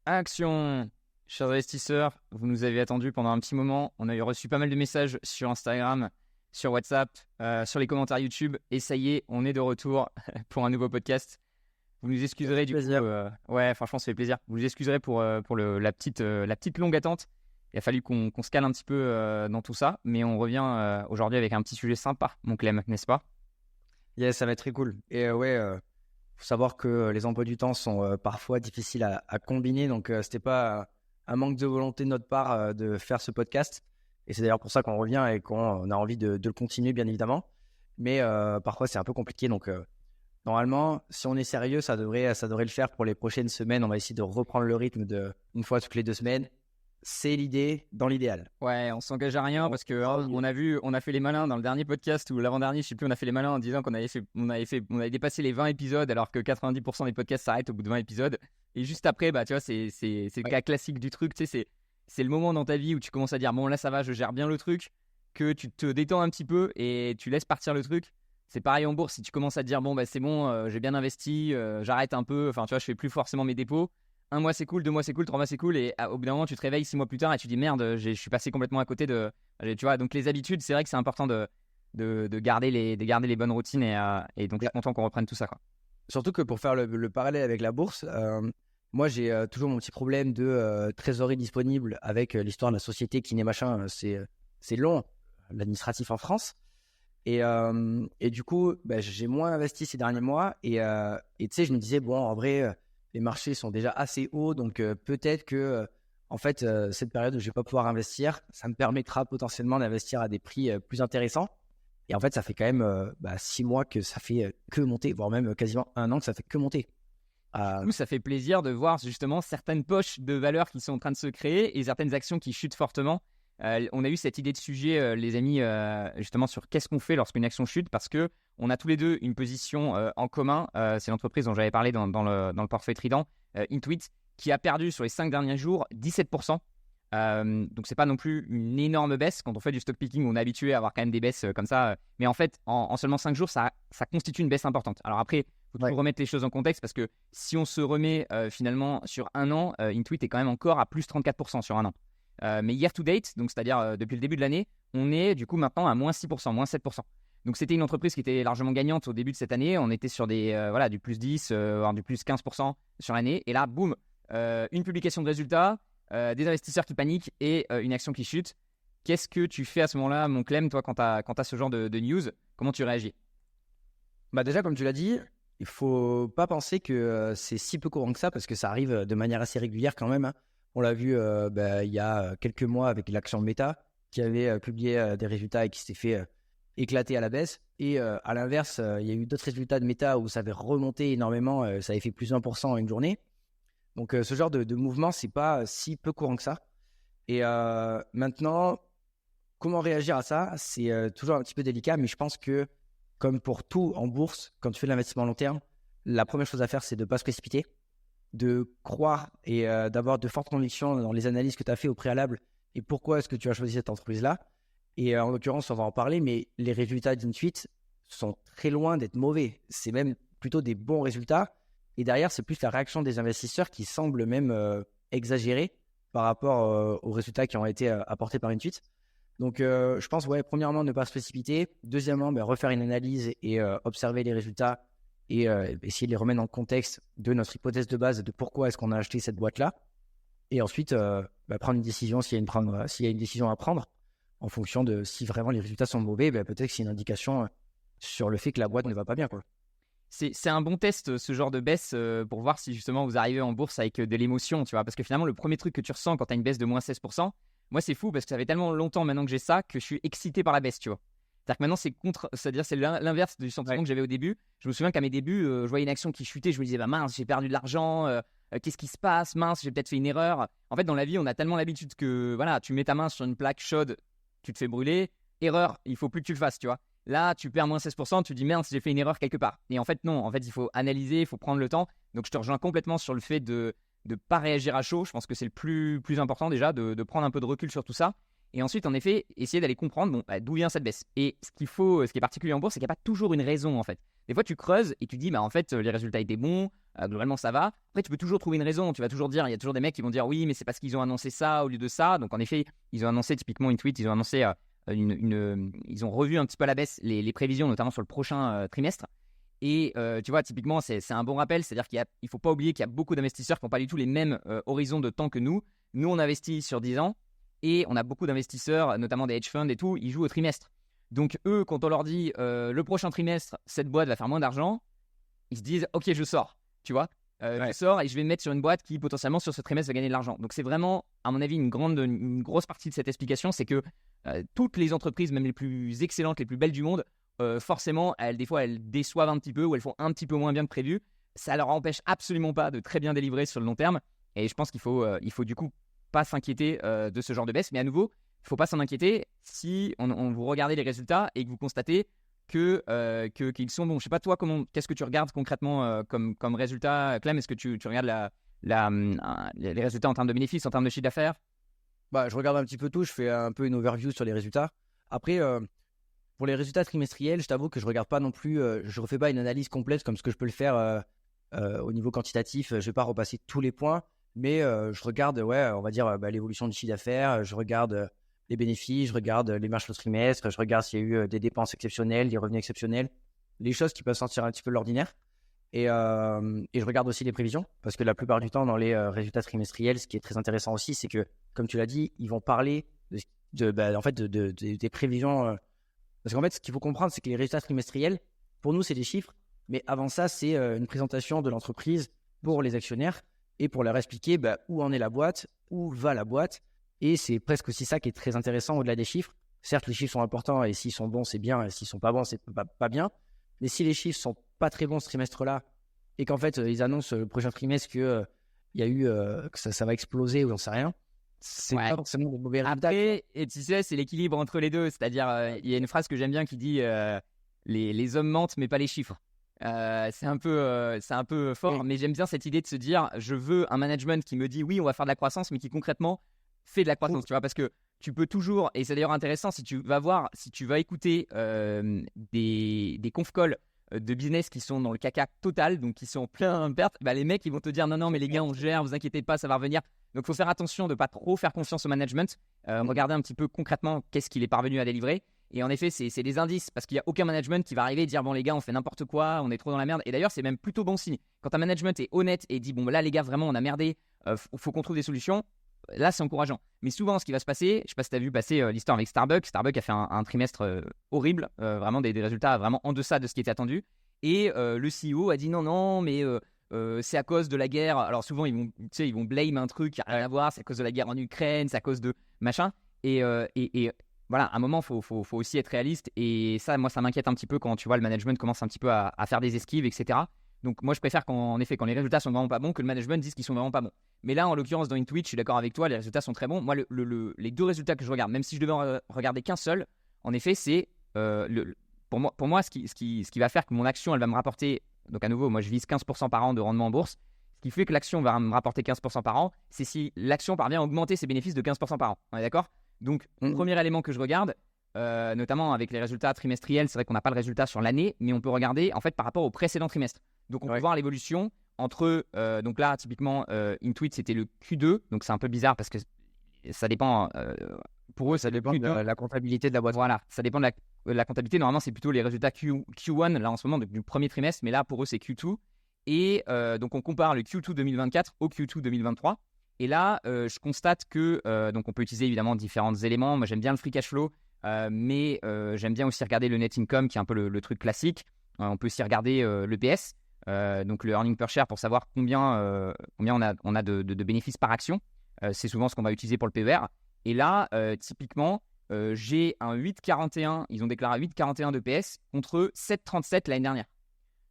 Action! Chers investisseurs, vous nous avez attendus pendant un petit moment. On a reçu pas mal de messages sur Instagram, sur WhatsApp, sur les commentaires YouTube. Et ça y est, on est de retour pour un nouveau podcast. Vous nous excuserez du coup. Plaisir. Ouais, franchement, ça fait plaisir. Vous nous excuserez pour la petite longue attente. Il a fallu qu'on se cale un petit peu dans tout ça. Mais on revient aujourd'hui avec un petit sujet sympa, mon Clem, n'est-ce pas? Yes, ça va être très cool. Et faut savoir que les emplois du temps sont parfois difficiles à combiner. Donc, c'était pas un manque de volonté de notre part de faire ce podcast. Et c'est d'ailleurs pour ça qu'on revient et qu'on a envie de le continuer, bien évidemment. Mais parfois, c'est un peu compliqué. Donc, normalement, si on est sérieux, ça devrait le faire pour les prochaines semaines. On va essayer de reprendre le rythme de une fois toutes les 2 semaines. C'est l'idée dans l'idéal. Ouais, on s'engage à rien parce que on a fait les malins dans le dernier podcast ou l'avant-dernier, je sais plus, on a fait les malins en disant on avait dépassé les 20 épisodes alors que 90% des podcasts s'arrêtent au bout de 20 épisodes. Et juste après, bah tu vois, c'est le cas classique du truc, tu sais, c'est le moment dans ta vie où tu commences à dire bon là ça va, je gère bien le truc, que tu te détends un petit peu et tu laisses partir le truc. C'est pareil en bourse, si tu commences à te dire bon bah c'est bon, j'ai bien investi, j'arrête un peu, enfin tu vois, je fais plus forcément mes dépôts. Un mois c'est cool, 2 mois c'est cool, 3 mois c'est cool, et au bout d'un moment tu te réveilles 6 mois plus tard et tu dis merde, je suis passé complètement à côté de. Tu vois, donc les habitudes, c'est vrai que c'est important de garder les bonnes routines, et donc je suis content qu'on reprenne tout ça, quoi. Surtout que pour faire le parallèle avec la bourse, moi j'ai toujours mon petit problème de trésorerie disponible avec l'histoire de la société qui n'est machin. C'est long, l'administratif en France. Et du coup, j'ai moins investi ces derniers mois. Et tu sais, je me disais, bon, en vrai, les marchés sont déjà assez hauts. Donc peut-être que, en fait, cette période où je ne vais pas pouvoir investir, ça me permettra potentiellement d'investir à des prix plus intéressants. Et en fait, ça fait quand même 6 mois que ça fait que monter, voire même quasiment 1 an que ça fait que monter. Du coup, ça fait plaisir de voir justement certaines poches de valeur qui sont en train de se créer et certaines actions qui chutent fortement. On a eu cette idée de sujet, les amis, justement sur qu'est-ce qu'on fait lorsqu'une action chute, parce que on a tous les deux une position en commun. C'est l'entreprise dont j'avais parlé dans le portefeuille Trident, Intuit, qui a perdu sur les 5 derniers jours 17%. Donc c'est pas non plus une énorme baisse. Quand on fait du stock picking, on est habitué à avoir quand même des baisses comme ça, mais en fait en seulement 5 jours ça constitue une baisse importante. Alors après, il faut toujours remettre les choses en contexte, parce que si on se remet finalement sur un an, Intuit est quand même encore à plus 34% sur un an. Mais year to date, donc c'est-à-dire depuis le début de l'année, on est du coup maintenant à moins 6%, moins 7%. Donc c'était une entreprise qui était largement gagnante au début de cette année. On était sur du plus 10, voire du plus 15% sur l'année. Et là, boum, une publication de résultats, des investisseurs qui paniquent et une action qui chute. Qu'est-ce que tu fais à ce moment-là, mon Clem, toi, quand tu as ce genre de news? Comment tu réagis? Déjà, comme tu l'as dit, il faut pas penser que c'est si peu courant que ça, parce que ça arrive de manière assez régulière quand même, hein. On l'a vu il y a quelques mois avec l'action Meta, qui avait publié des résultats et qui s'était fait éclater à la baisse. Et à l'inverse, il y a eu d'autres résultats de Meta où ça avait remonté énormément, ça avait fait plus 1% en une journée. Donc ce genre de mouvement, c'est pas si peu courant que ça. Et maintenant, comment réagir à ça? C'est toujours un petit peu délicat, mais je pense que, comme pour tout en bourse, quand tu fais de l'investissement à long terme, la première chose à faire, c'est de ne pas se précipiter, de croire et d'avoir de fortes convictions dans les analyses que tu as fait au préalable et pourquoi est-ce que tu as choisi cette entreprise-là. Et en l'occurrence, on va en parler, mais les résultats d'Intuit sont très loin d'être mauvais. C'est même plutôt des bons résultats. Et derrière, c'est plus la réaction des investisseurs qui semble même exagérée par rapport aux résultats qui ont été apportés par Intuit. Donc, je pense, premièrement, ne pas se précipiter. Deuxièmement, refaire une analyse et observer les résultats et essayer de les remettre dans le contexte de notre hypothèse de base de pourquoi est-ce qu'on a acheté cette boîte-là. Et ensuite, prendre une décision s'il y a une décision à prendre en fonction de si vraiment les résultats sont mauvais. Peut-être que c'est une indication sur le fait que la boîte ne va pas bien, quoi. C'est un bon test, ce genre de baisse, pour voir si justement vous arrivez en bourse avec de l'émotion, tu vois. Parce que finalement, le premier truc que tu ressens quand tu as une baisse de moins 16%, moi c'est fou parce que ça fait tellement longtemps maintenant que j'ai ça que je suis excité par la baisse, tu vois. C'est-à-dire que maintenant c'est-à-dire c'est l'inverse du sentiment que j'avais au début. Je me souviens qu'à mes débuts, je voyais une action qui chutait, je me disais bah mince, j'ai perdu de l'argent, qu'est-ce qui se passe, mince, j'ai peut-être fait une erreur. En fait, dans la vie, on a tellement l'habitude que voilà, tu mets ta main sur une plaque chaude, tu te fais brûler, erreur, il faut plus que tu le fasses, tu vois. Là, tu perds moins 16%, tu dis merde, j'ai fait une erreur quelque part. Et en fait, non, en fait, il faut analyser, il faut prendre le temps. Donc, je te rejoins complètement sur le fait de ne pas réagir à chaud. Je pense que c'est le plus important déjà, de prendre un peu de recul sur tout ça. Et ensuite, en effet, essayer d'aller comprendre d'où vient cette baisse. Et ce qui est particulier en bourse, c'est qu'il n'y a pas toujours une raison, en fait. Des fois, tu creuses et tu dis, en fait, les résultats étaient bons, Globalement, ça va. Après, tu peux toujours trouver une raison. Tu vas toujours dire, il y a toujours des mecs qui vont dire oui, mais c'est parce qu'ils ont annoncé ça au lieu de ça. Donc, en effet, ils ont annoncé typiquement une tweet, ils ont annoncé ils ont revu un petit peu à la baisse les prévisions, notamment sur le prochain trimestre. Et tu vois, typiquement, c'est un bon rappel. C'est-à-dire qu'il ne faut pas oublier qu'il y a beaucoup d'investisseurs qui n'ont pas du tout les mêmes horizons de temps que nous. Nous, on investit sur 10 ans et on a beaucoup d'investisseurs, notamment des hedge funds et tout, ils jouent au trimestre. Donc, eux, quand on leur dit le prochain trimestre, cette boîte va faire moins d'argent, ils se disent ok, je sors. Tu vois, je sors et je vais me mettre sur une boîte qui potentiellement sur ce trimestre va gagner de l'argent. Donc, c'est vraiment, à mon avis, une grosse partie de cette explication, c'est que toutes les entreprises, même les plus excellentes, les plus belles du monde, forcément, des fois, elles déçoivent un petit peu ou elles font un petit peu moins bien que prévu. Ça leur empêche absolument pas de très bien délivrer sur le long terme. Et je pense qu'il faut du coup pas s'inquiéter de ce genre de baisse. Mais à nouveau, il ne faut pas s'en inquiéter si on vous regardez les résultats et que vous constatez qu'ils sont bons. Je ne sais pas, toi, qu'est-ce que tu regardes concrètement comme résultat, Clem? Est-ce que tu regardes les résultats en termes de bénéfices, en termes de chiffre d'affaires? Je regarde un petit peu tout. Je fais un peu une overview sur les résultats. Après, pour les résultats trimestriels, je t'avoue que je ne regarde pas non plus. Je ne refais pas une analyse complète comme ce que je peux le faire au niveau quantitatif. Je ne vais pas repasser tous les points. Mais je regarde, on va dire, l'évolution du chiffre d'affaires. Je regarde les bénéfices, je regarde les marges au trimestre, je regarde s'il y a eu des dépenses exceptionnelles, des revenus exceptionnels, les choses qui peuvent sortir un petit peu de l'ordinaire. Et je regarde aussi les prévisions, parce que la plupart du temps, dans les résultats trimestriels, ce qui est très intéressant aussi, c'est que, comme tu l'as dit, ils vont parler des prévisions. Parce qu'en fait, ce qu'il faut comprendre, c'est que les résultats trimestriels, pour nous, c'est des chiffres. Mais avant ça, c'est une présentation de l'entreprise pour les actionnaires et pour leur expliquer où en est la boîte, où va la boîte. Et c'est presque aussi ça qui est très intéressant au-delà des chiffres. Certes, les chiffres sont importants et s'ils sont bons, c'est bien. Et s'ils sont pas bons, c'est pas bien. Mais si les chiffres sont pas très bons ce trimestre-là et qu'en fait, ils annoncent le prochain trimestre que ça va exploser ou j'en sais rien, c'est pas forcément de mauvais résultats. Après, et tu sais, c'est l'équilibre entre les deux. C'est-à-dire, il y a une phrase que j'aime bien qui dit les hommes mentent, mais pas les chiffres. C'est un peu fort, mais j'aime bien cette idée de se dire je veux un management qui me dit oui, on va faire de la croissance, mais qui concrètement fait de la croissance. Tu vois, parce que tu peux toujours, et c'est d'ailleurs intéressant, si tu vas écouter des conf calls de business qui sont dans le caca total, donc qui sont plein de pertes, les mecs ils vont te dire non, mais les gars, on gère, vous inquiétez pas, ça va revenir. Donc il faut faire attention de ne pas trop faire confiance au management, regarder un petit peu concrètement qu'est-ce qu'il est parvenu à délivrer. Et en effet, c'est des indices, parce qu'il n'y a aucun management qui va arriver et dire bon les gars, on fait n'importe quoi, on est trop dans la merde. Et d'ailleurs, c'est même plutôt bon signe. Quand un management est honnête et dit bon là les gars, vraiment on a merdé, faut qu'on trouve des solutions, là c'est encourageant. Mais souvent ce qui va se passer, je ne sais pas si tu as vu passer l'histoire avec Starbucks. Starbucks a fait un trimestre horrible, vraiment des résultats vraiment en deçà de ce qui était attendu. Et le CEO a dit non, mais c'est à cause de la guerre. Alors souvent ils vont blame un truc qui n'a rien à voir, c'est à cause de la guerre en Ukraine, c'est à cause de machin. Et voilà, à un moment, il faut aussi être réaliste. Et ça, moi, ça m'inquiète un petit peu quand tu vois le management commence un petit peu à faire des esquives, etc. Donc moi, je préfère quand les résultats sont vraiment pas bons, que le management dise qu'ils sont vraiment pas bons. Mais là, en l'occurrence, dans Intuit, je suis d'accord avec toi, les résultats sont très bons. Moi, les deux résultats que je regarde, même si je devais en regarder qu'un seul, en effet, c'est pour moi, ce qui va faire que mon action, elle va me rapporter. Donc à nouveau, moi, je vise 15% par an de rendement en bourse. Ce qui fait que l'action va me rapporter 15% par an, c'est si l'action parvient à augmenter ses bénéfices de 15% par an. On est d'accord ? Donc, premier élément que je regarde, notamment avec les résultats trimestriels, c'est vrai qu'on n'a pas le résultat sur l'année, mais on peut regarder en fait par rapport au précédent trimestre. Donc, on peut voir l'évolution entre, donc là, typiquement, Intuit, c'était le Q2, donc c'est un peu bizarre parce que ça dépend, pour eux, ça dépend de la comptabilité de la boîte. Voilà, ça dépend de la comptabilité. Normalement, c'est plutôt les résultats Q1, là en ce moment, du premier trimestre, mais là, pour eux, c'est Q2. Et donc, on compare le Q2 2024 au Q2 2023. Et là, je constate que donc on peut utiliser évidemment différents éléments. Moi, j'aime bien le free cash flow, mais j'aime bien aussi regarder le net income, qui est un peu le truc classique. On peut aussi regarder l'EPS, donc le earning per share, pour savoir combien on a de bénéfices par action. C'est souvent ce qu'on va utiliser pour le PER. Et là, typiquement, j'ai un 8,41. Ils ont déclaré 8,41 d'EPS contre 7,37 l'année dernière.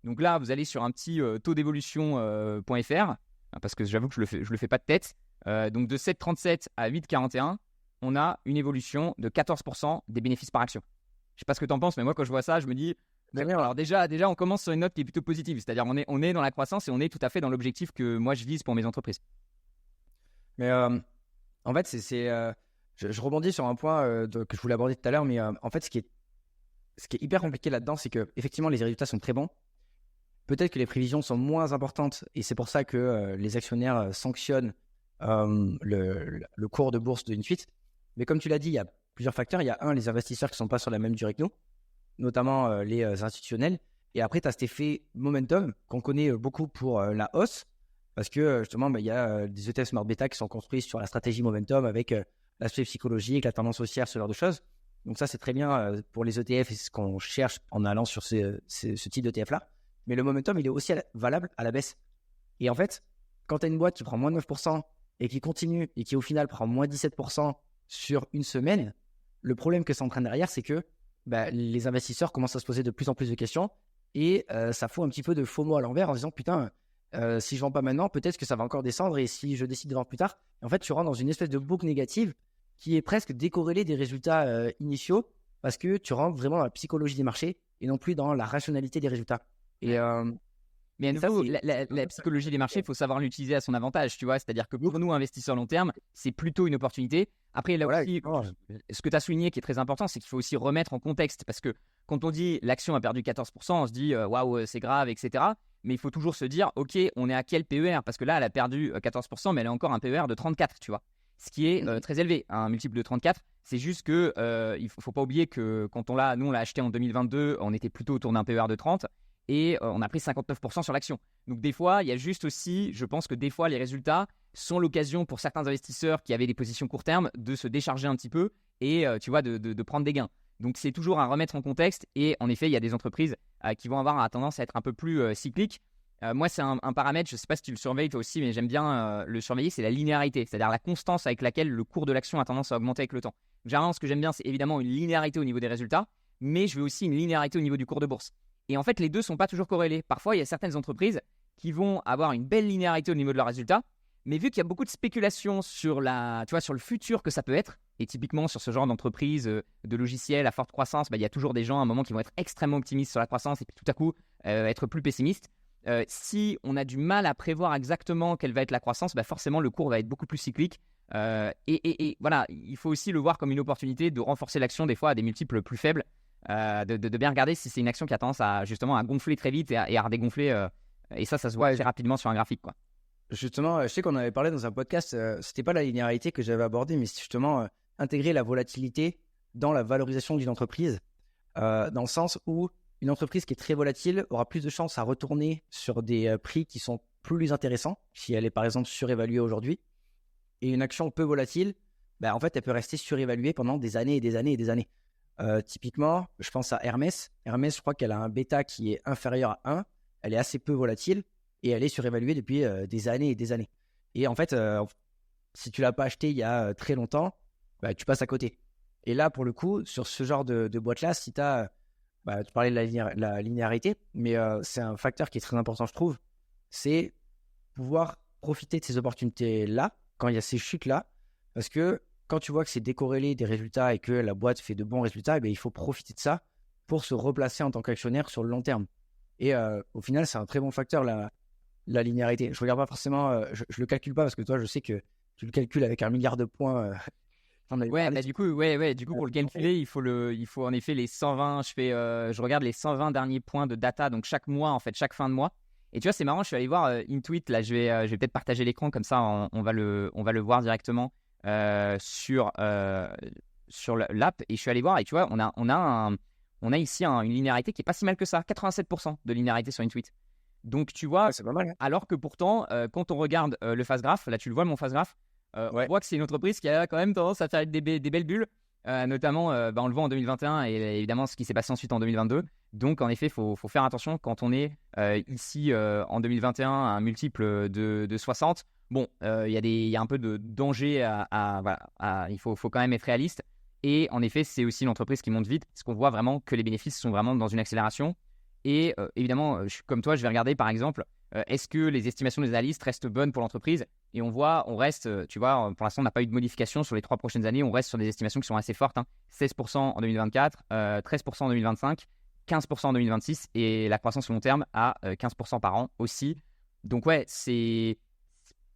Donc là, vous allez sur un petit taux d'évolution.fr, parce que j'avoue que je le fais pas de tête. Donc de 7,37 à 8,41, on a une évolution de 14% des bénéfices par action. Je sais pas ce que tu en penses, mais moi quand je vois ça, je me dis alors déjà on commence sur une note qui est plutôt positive, c'est-à-dire on est dans la croissance et on est tout à fait dans l'objectif que moi je vise pour mes entreprises. Mais en fait, je rebondis sur un point que je voulais aborder tout à l'heure, mais en fait, ce qui est hyper compliqué là-dedans, c'est que effectivement les résultats sont très bons, peut-être que les prévisions sont moins importantes et c'est pour ça que les actionnaires sanctionnent le cours de bourse d'une suite. Mais comme tu l'as dit, il y a plusieurs facteurs. Il y a les investisseurs qui ne sont pas sur la même durée que nous, notamment les institutionnels. Et après, tu as cet effet momentum qu'on connaît beaucoup pour la hausse, parce que justement, il y a des ETF Smart Beta qui sont construits sur la stratégie momentum avec l'aspect psychologique, la tendance haussière, ce genre de choses. Donc ça, c'est très bien pour les ETF et c'est ce qu'on cherche en allant sur ce type d'ETF-là. Mais le momentum, il est aussi valable à la baisse. Et en fait, quand tu as une boîte qui prend moins 9% et qui continue et qui au final prend moins 17% sur une semaine, le problème que ça entraîne derrière, c'est que les investisseurs commencent à se poser de plus en plus de questions et ça fout un petit peu de FOMO à l'envers en se disant putain, si je vends pas maintenant, peut-être que ça va encore descendre et si je décide de vendre plus tard, en fait, tu rentres dans une espèce de boucle négative qui est presque décorrélée des résultats initiaux parce que tu rentres vraiment dans la psychologie des marchés et non plus dans la rationalité des résultats. Et mais à nouveau, la psychologie des marchés, il faut savoir l'utiliser à son avantage, tu vois. C'est-à-dire que pour nous, investisseurs long terme, c'est plutôt une opportunité. Après, là aussi, ce que tu as souligné qui est très important, c'est qu'il faut aussi remettre en contexte. Parce que quand on dit l'action a perdu 14%, on se dit waouh, c'est grave, etc. Mais il faut toujours se dire, ok, on est à quel PER? Parce que là, elle a perdu 14%, mais elle a encore un PER de 34, tu vois. Ce qui est très élevé, un multiple de 34. C'est juste que il ne faut pas oublier que quand nous, on l'a acheté en 2022, on était plutôt autour d'un PER de 30. Et on a pris 59% sur l'action. Donc des fois, il y a juste aussi, je pense que des fois, les résultats sont l'occasion pour certains investisseurs qui avaient des positions court terme de se décharger un petit peu et tu vois, de prendre des gains. Donc c'est toujours à remettre en contexte et en effet, il y a des entreprises qui vont avoir tendance à être un peu plus cycliques. Moi, c'est un paramètre, je ne sais pas si tu le surveilles toi aussi, mais j'aime bien le surveiller, c'est la linéarité, c'est-à-dire la constance avec laquelle le cours de l'action a tendance à augmenter avec le temps. Généralement, ce que j'aime bien, c'est évidemment une linéarité au niveau des résultats, mais je veux aussi une linéarité au niveau du cours de bourse. Et en fait, les deux ne sont pas toujours corrélés. Parfois, il y a certaines entreprises qui vont avoir une belle linéarité au niveau de leurs résultats, mais vu qu'il y a beaucoup de spéculation sur le futur que ça peut être, et typiquement sur ce genre d'entreprise de logiciels à forte croissance, il y a toujours des gens à un moment qui vont être extrêmement optimistes sur la croissance et puis tout à coup être plus pessimistes. Si on a du mal à prévoir exactement quelle va être la croissance, forcément le cours va être beaucoup plus cyclique. Et voilà, il faut aussi le voir comme une opportunité de renforcer l'action des fois à des multiples plus faibles. De bien regarder si c'est une action qui a tendance à justement à gonfler très vite et à redégonfler et ça se voit assez rapidement sur un graphique, quoi. Justement, je sais qu'on avait parlé dans un podcast, c'était pas la linéarité que j'avais abordée, mais c'est justement intégrer la volatilité dans la valorisation d'une entreprise, dans le sens où une entreprise qui est très volatile aura plus de chances à retourner sur des prix qui sont plus intéressants si elle est par exemple surévaluée aujourd'hui, et une action peu volatile, en fait elle peut rester surévaluée pendant des années et des années et des années. Typiquement, je pense à Hermès. Hermès, je crois qu'elle a un bêta qui est inférieur à 1. Elle est assez peu volatile et elle est surévaluée depuis des années et des années. Et en fait, si tu ne l'as pas acheté il y a très longtemps, tu passes à côté. Et là, pour le coup, sur ce genre de boîte-là, si tu as... tu parlais de la linéarité, mais c'est un facteur qui est très important, je trouve. C'est pouvoir profiter de ces opportunités-là, quand il y a ces chutes-là, parce que quand tu vois que c'est décorrélé des résultats et que la boîte fait de bons résultats, il faut profiter de ça pour se replacer en tant qu'actionnaire sur le long terme. Et au final, c'est un très bon facteur, la linéarité. Je regarde pas forcément, je le calcule pas parce que toi, je sais que tu le calcules avec 1 milliard de points. Du coup, pour le calculer, il faut en effet les 120. Je regarde les 120 derniers points de data, donc chaque mois, en fait, chaque fin de moit. Et tu vois, c'est marrant, je suis allé voir Intuit. Là, je vais peut-être partager l'écran, comme ça, on va le voir directement. Sur l'app et je suis allé voir et tu vois on a ici une linéarité qui est pas si mal que ça, 87% de linéarité sur Intuit. Donc tu vois, c'est pas mal, hein. Alors que pourtant quand on regarde le fast graph, là tu le vois mon fast graph, on voit que c'est une entreprise qui a quand même tendance à faire des belles bulles, notamment on le voit en 2021 et évidemment ce qui s'est passé ensuite en 2022. Donc en effet faut faire attention quand on est ici en 2021 à un multiple de 60. Bon, il y a un peu de danger il faut quand même être réaliste. Et en effet, c'est aussi une entreprise qui monte vite, parce qu'on voit vraiment que les bénéfices sont vraiment dans une accélération. Et évidemment, comme toi, je vais regarder par exemple, est-ce que les estimations des analystes restent bonnes pour l'entreprise? Et on reste, tu vois, pour l'instant, on n'a pas eu de modification sur les 3 prochaines années. On reste sur des estimations qui sont assez fortes, hein. 16% en 2024, 13% en 2025, 15% en 2026 et la croissance long terme à 15% par an aussi. Donc ouais,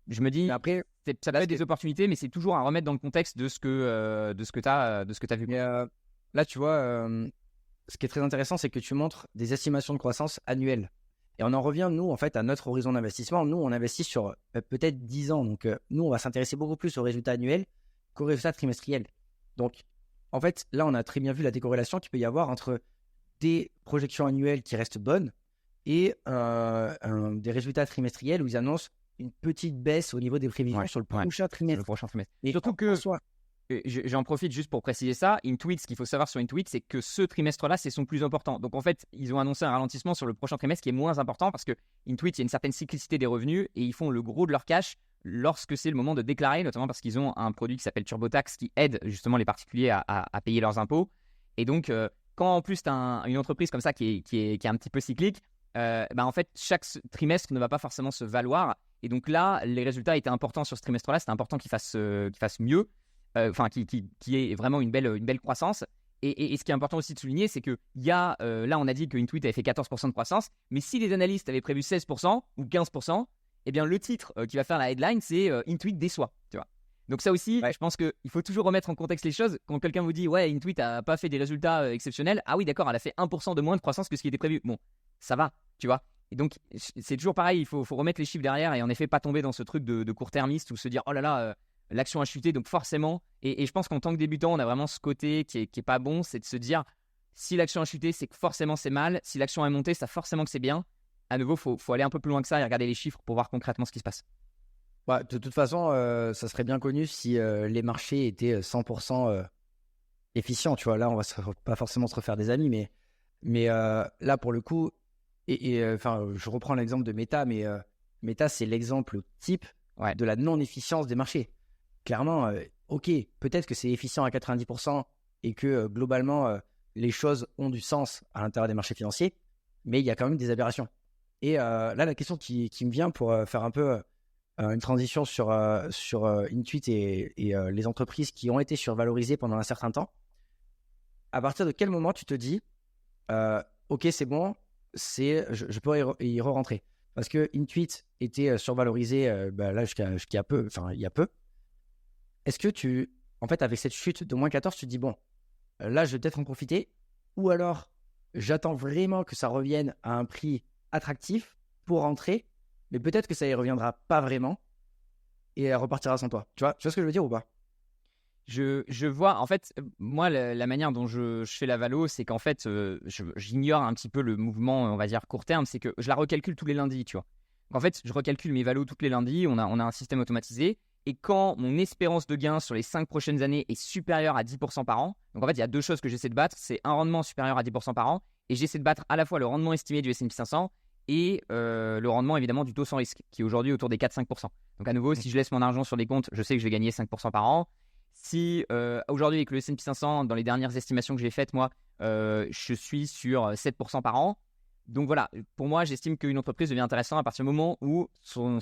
je me dis, après, ça peut être des opportunités, mais c'est toujours à remettre dans le contexte de ce que tu as vu. Mais là, tu vois, ce qui est très intéressant, c'est que tu montres des estimations de croissance annuelles. Et on en revient, nous, en fait, à notre horizon d'investissement. Nous, on investit sur peut-être 10 ans. Donc, nous, on va s'intéresser beaucoup plus aux résultats annuels qu'aux résultats trimestriels. Donc, en fait, là, on a très bien vu la décorrélation qu'il peut y avoir entre des projections annuelles qui restent bonnes et des résultats trimestriels où ils annoncent une petite baisse au niveau des prévisions sur le prochain trimestre. Le prochain trimestre. Et surtout que j'en profite juste pour préciser ça. Intuit, ce qu'il faut savoir sur Intuit, c'est que ce trimestre-là, c'est son plus important. Donc en fait, ils ont annoncé un ralentissement sur le prochain trimestre qui est moins important parce que Intuit, il y a une certaine cyclicité des revenus et ils font le gros de leur cash lorsque c'est le moment de déclarer, notamment parce qu'ils ont un produit qui s'appelle TurboTax qui aide justement les particuliers à payer leurs impôts. Et donc, quand en plus tu as une entreprise comme ça qui est un petit peu cyclique, en fait, chaque trimestre ne va pas forcément se valoir. Et donc là, les résultats étaient importants sur ce trimestre-là. C'était important qu'ils fassent mieux. Qui est vraiment une belle croissance. Et ce qui est important aussi de souligner, c'est que là, on a dit que Intuit avait fait 14% de croissance, mais si les analystes avaient prévu 16% ou 15%, eh bien, le titre qui va faire la headline, c'est Intuit déçoit. Tu vois. Donc ça aussi, je pense qu'il faut toujours remettre en contexte les choses. Quand quelqu'un vous dit « Ouais, Intuit n'a pas fait des résultats exceptionnels », ah oui, d'accord, elle a fait 1% de moins de croissance que ce qui était prévu. Bon, ça va, tu vois. Et donc, c'est toujours pareil, il faut remettre les chiffres derrière et en effet, pas tomber dans ce truc de court-termiste ou se dire « Oh là là, l'action a chuté, donc forcément, et je pense qu'en tant que débutant, on a vraiment ce côté qui est pas bon, c'est de se dire si l'action a chuté, c'est que forcément c'est mal, si l'action a monté, ça forcément que c'est bien. À nouveau, faut aller un peu plus loin que ça et regarder les chiffres pour voir concrètement ce qui se passe. De toute façon, ça serait bien connu si les marchés étaient 100% efficients. Tu vois, là, on va pas forcément se refaire des amis, mais là, pour le coup, je reprends l'exemple de Meta, mais Meta, c'est l'exemple type de la non-efficience des marchés. Clairement, ok, peut-être que c'est efficient à 90% et que globalement, les choses ont du sens à l'intérieur des marchés financiers, mais il y a quand même des aberrations. Et là, la question qui me vient pour faire un peu une transition sur Intuit et les entreprises qui ont été survalorisées pendant un certain temps, à partir de quel moment tu te dis ok, c'est bon, je peux y re-rentrer. Parce que Intuit était survalorisé là il y a peu. Est-ce que en fait, avec cette chute de moins 14, tu te dis, bon, là, je vais peut-être en profiter, ou alors, j'attends vraiment que ça revienne à un prix attractif pour rentrer, mais peut-être que ça y reviendra pas vraiment, et elle repartira sans toi. Tu vois ce que je veux dire ou pas ? Je vois, en fait, moi, la manière dont je fais la valo, c'est qu'en fait, j'ignore un petit peu le mouvement, on va dire, court terme, c'est que je la recalcule tous les lundis, tu vois. Donc, en fait, je recalcule mes valos tous les lundis, on a un système automatisé, et quand mon espérance de gain sur les 5 prochaines années est supérieure à 10% par an, donc en fait, il y a deux choses que j'essaie de battre, c'est un rendement supérieur à 10% par an, et j'essaie de battre à la fois le rendement estimé du S&P 500 et le rendement évidemment du taux sans risque, qui est aujourd'hui autour des 4-5%. Donc à nouveau, si je laisse mon argent sur des comptes, je sais que je vais gagner 5% par an. Si aujourd'hui avec le S&P 500, dans les dernières estimations que j'ai faites, moi, je suis sur 7% par an. Donc voilà, pour moi, j'estime qu'une entreprise devient intéressante à partir du moment où son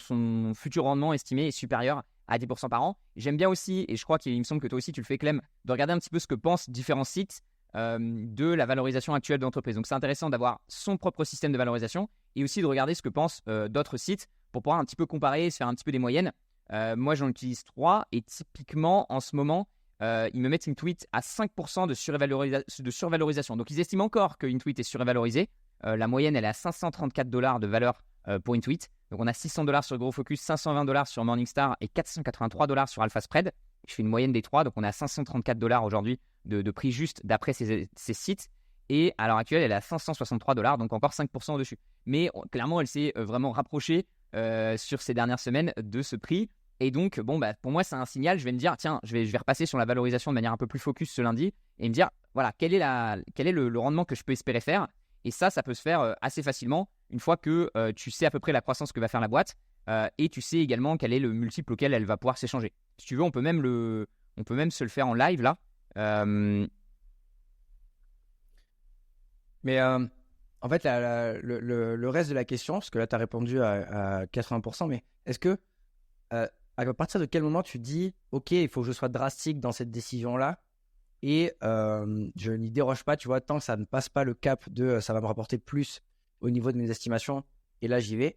futur rendement estimé est supérieur à 10% par an. J'aime bien aussi, et je crois qu'il me semble que toi aussi tu le fais, Clem, de regarder un petit peu ce que pensent différents sites de la valorisation actuelle de l'entreprise. Donc c'est intéressant d'avoir son propre système de valorisation et aussi de regarder ce que pensent d'autres sites pour pouvoir un petit peu comparer, se faire un petit peu des moyennes. Moi, j'en utilise 3 et typiquement, en ce moment, ils me mettent Intuit à 5% de survalorisation. Donc, ils estiment encore que Intuit est survalorisé. La moyenne, elle est à $534 de valeur pour Intuit. Donc, on a $600 sur Gros Focus, $520 sur Morningstar et $483 sur Alpha Spread. Je fais une moyenne des 3, donc on est à $534 aujourd'hui de prix juste d'après ces sites. Et à l'heure actuelle, elle est à $563, donc encore 5% dessus. Mais clairement, elle s'est vraiment rapprochée sur ces dernières semaines de ce prix. Et donc, pour moi, c'est un signal. Je vais me dire, tiens, je vais repasser sur la valorisation de manière un peu plus focus ce lundi et me dire, voilà, quel est le rendement que je peux espérer faire. Et ça peut se faire assez facilement une fois que tu sais à peu près la croissance que va faire la boîte et tu sais également quel est le multiple auquel elle va pouvoir s'échanger. Si tu veux, on peut même se le faire en live là. Mais en fait, le reste de la question, parce que là, tu as répondu à 80%, mais est-ce que à partir de quel moment tu dis ok, il faut que je sois drastique dans cette décision-là et je n'y déroge pas, tu vois, tant que ça ne passe pas le cap de ça va me rapporter plus au niveau de mes estimations, et là j'y vais.